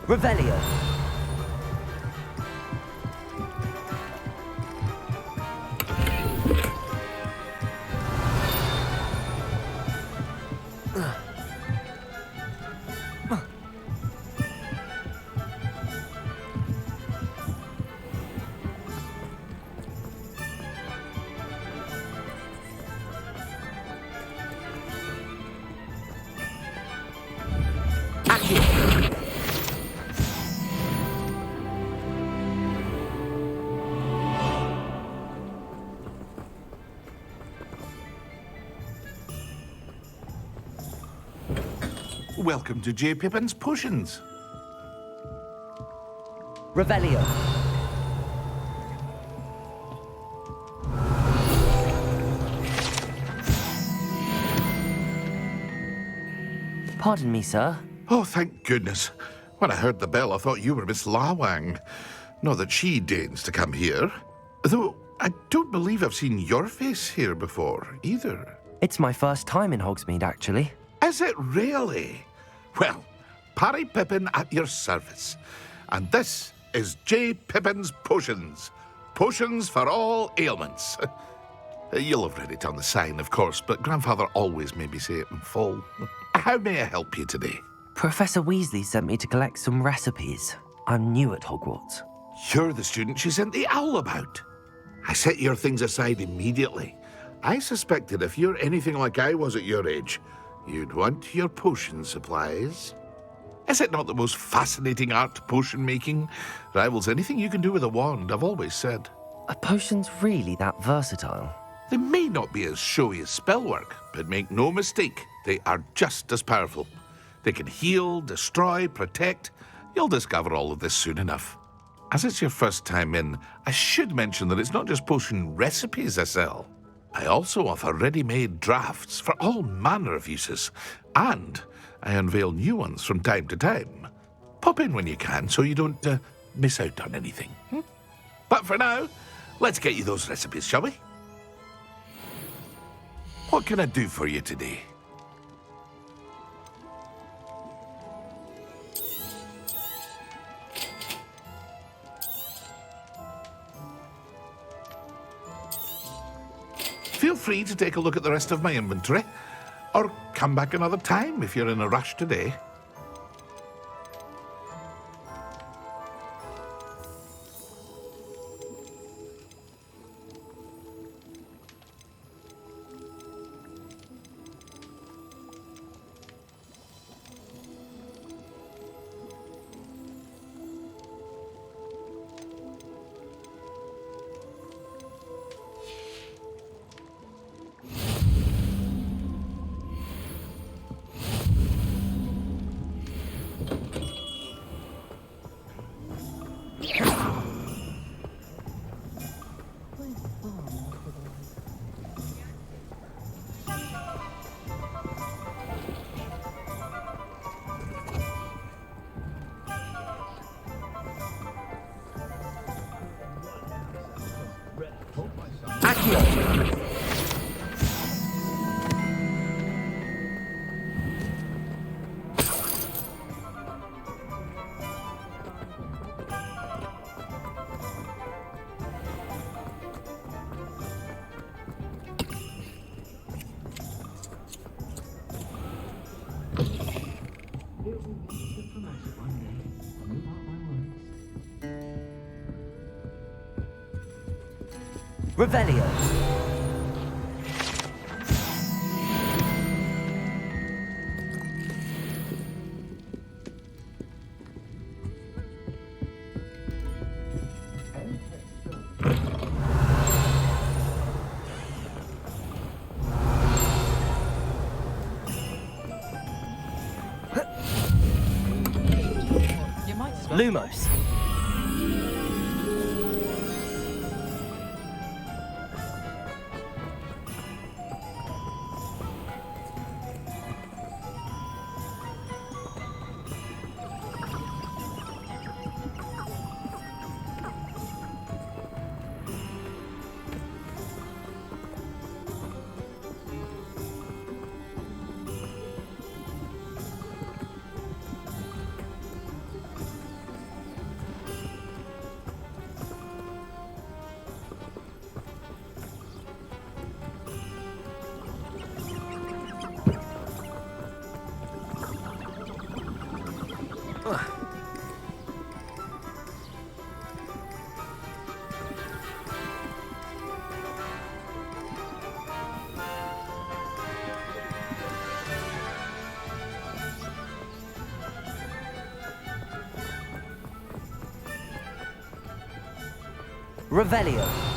Revelio. Welcome to J. Pippin's Potions. Revelio. Pardon me, sir. Oh, thank goodness. When I heard the bell, I thought you were Miss Lawang. Not that she deigns to come here. Though I don't believe I've seen your face here before, either. It's my first time in Hogsmeade, actually. Is it really? Well, Parry Pippin at your service. And this is J. Pippin's Potions. Potions for all ailments. You'll have read it on the sign, of course, but Grandfather always made me say it in full. How may I help you today? Professor Weasley sent me to collect some recipes. I'm new at Hogwarts. You're the student she sent the owl about. I set your things aside immediately. I suspected if you're anything like I was at your age, you'd want your potion supplies. Is it not the most fascinating art, potion making? Rivals anything you can do with a wand, I've always said. Are potions really that versatile? They may not be as showy as spellwork, but make no mistake, they are just as powerful. They can heal, destroy, protect. You'll discover all of this soon enough. As it's your first time in, I should mention that it's not just potion recipes I sell. I also offer ready-made drafts for all manner of uses, and I unveil new ones from time to time. Pop in when you can so you don't miss out on anything. But for now, let's get you those recipes, shall we? What can I do for you today? feel free to take a look at the rest of my inventory, or come back another time if you're in a rush today. Revelio. Lumos. Revelio.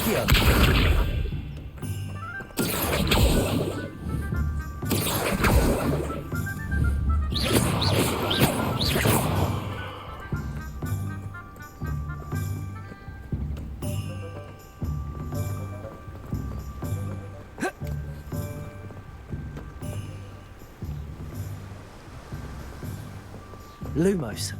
Accio! Lumos.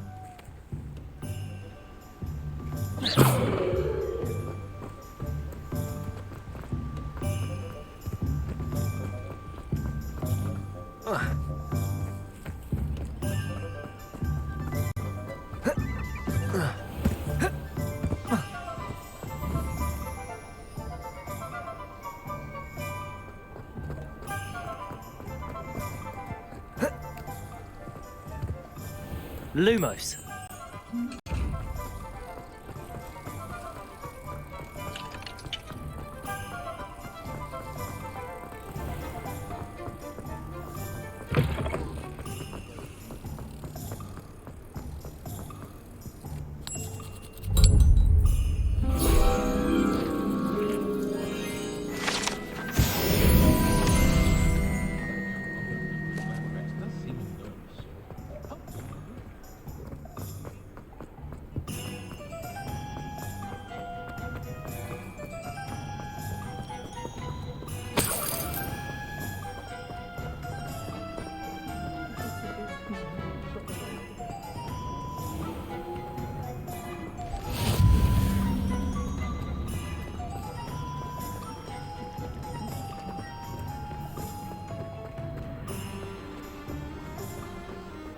Lumos.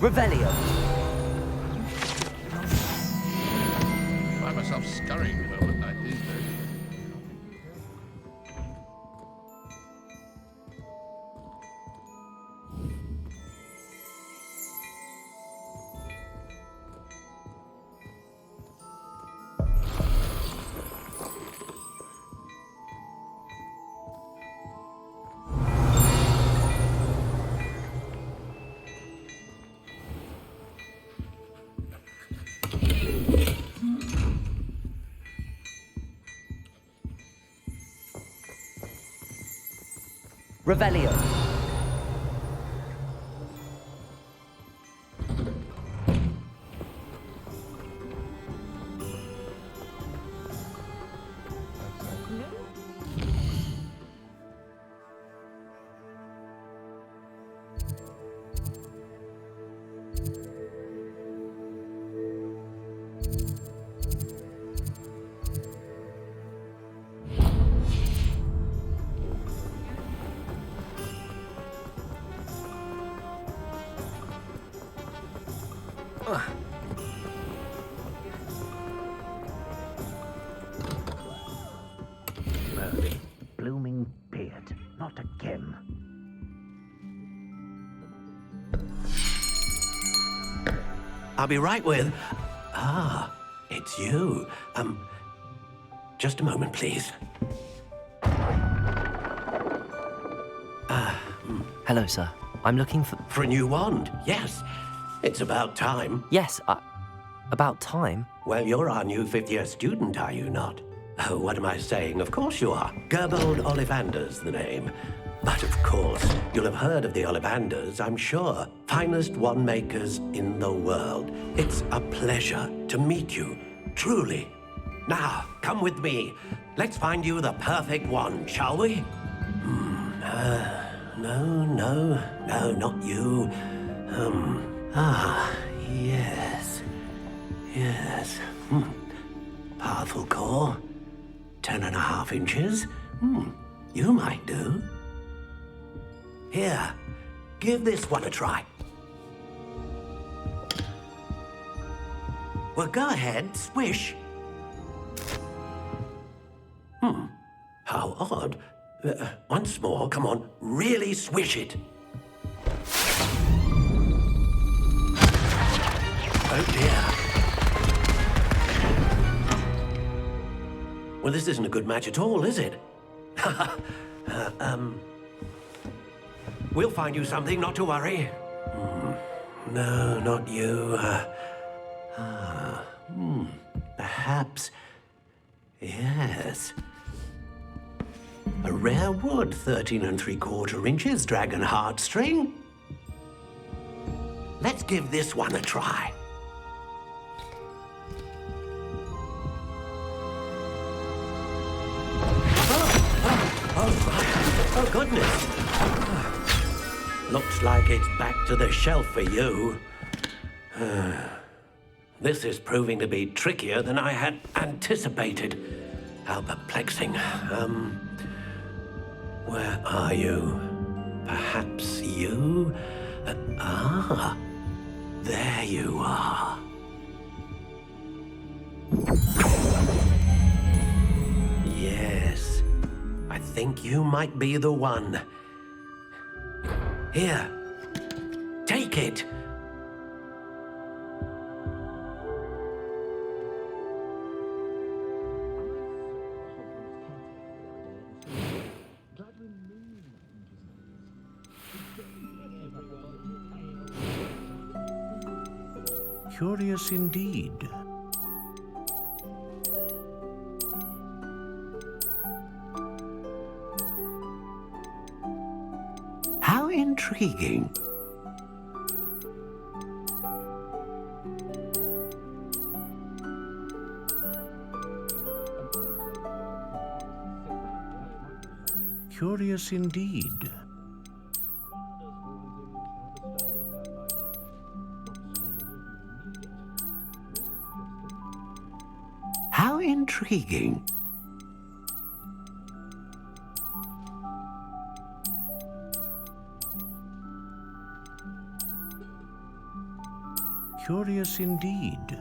Revelio. I find myself scurrying about midnight these days. Revelio. Merlin, blooming beard. Not again. I'll be right with... Ah, it's you. Just a moment, please. Hello, sir. I'm looking for... For a new wand, yes. It's about time. Yes, about time? Well, you're our new fifth-year student, are you not? Oh, what am I saying? Of course you are. Gerbold Ollivander's the name. But of course, you'll have heard of the Ollivanders, I'm sure. Finest wand makers in the world. It's a pleasure to meet you, truly. Now, come with me. Let's find you the perfect wand, shall we? No, not you. Yes. Powerful core. 10.5 inches. You might do. Here, give this one a try. Well, go ahead, swish. How odd. Once more, come on, really swish it. Oh dear. Well, this isn't a good match at all, is it? We'll find you something, not to worry. No, not you. Perhaps. Yes. A rare wood, 13 3/4 inches, dragon heartstring. Let's give this one a try. Oh, goodness. Looks like it's back to the shelf for you. This is proving to be trickier than I had anticipated. How perplexing. Where are you? Perhaps you? There you are. Yes, I think you might be the one. Here, take it. Curious indeed. How intriguing. Curious indeed. How intriguing. Curious indeed.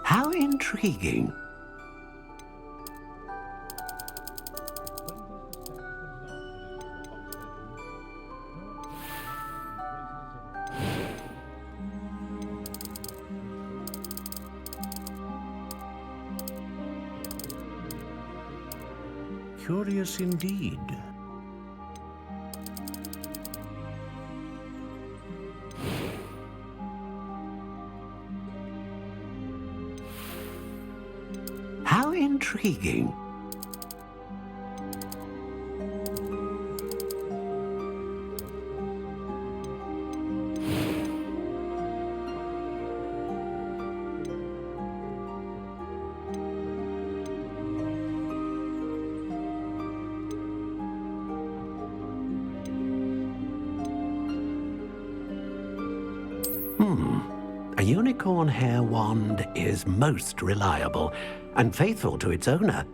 How intriguing. Curious indeed. How intriguing. A unicorn hair wand is most reliable and faithful to its owner.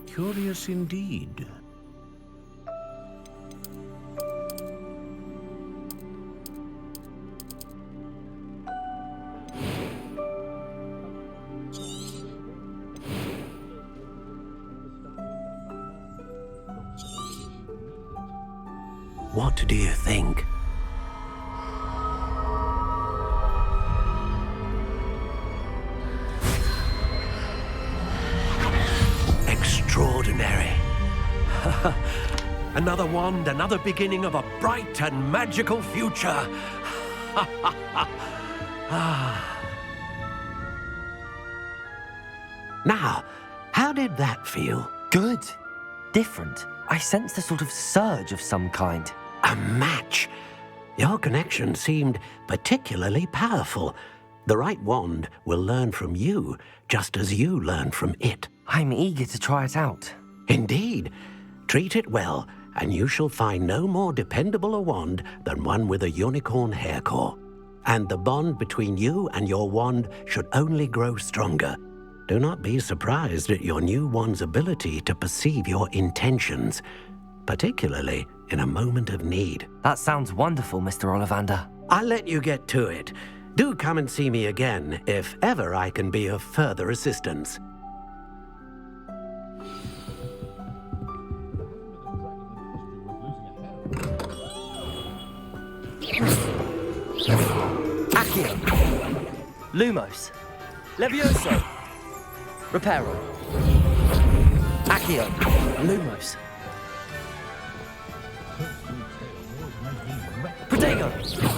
Curious indeed. What do you think? Extraordinary. Another wand, another beginning of a bright and magical future. Now, how did that feel? Good. Different. I sensed a sort of surge of some kind. A match. Your connection seemed particularly powerful. The right wand will learn from you, just as you learn from it. I'm eager to try it out. Indeed. Treat it well, and you shall find no more dependable a wand than one with a unicorn hair core. And the bond between you and your wand should only grow stronger. Do not be surprised at your new wand's ability to perceive your intentions, particularly in a moment of need. That sounds wonderful, Mr. Ollivander. I'll let you get to it. Do come and see me again if ever I can be of further assistance. Accio. Lumos. Levioso. Reparo. Accio. Lumos. Protego.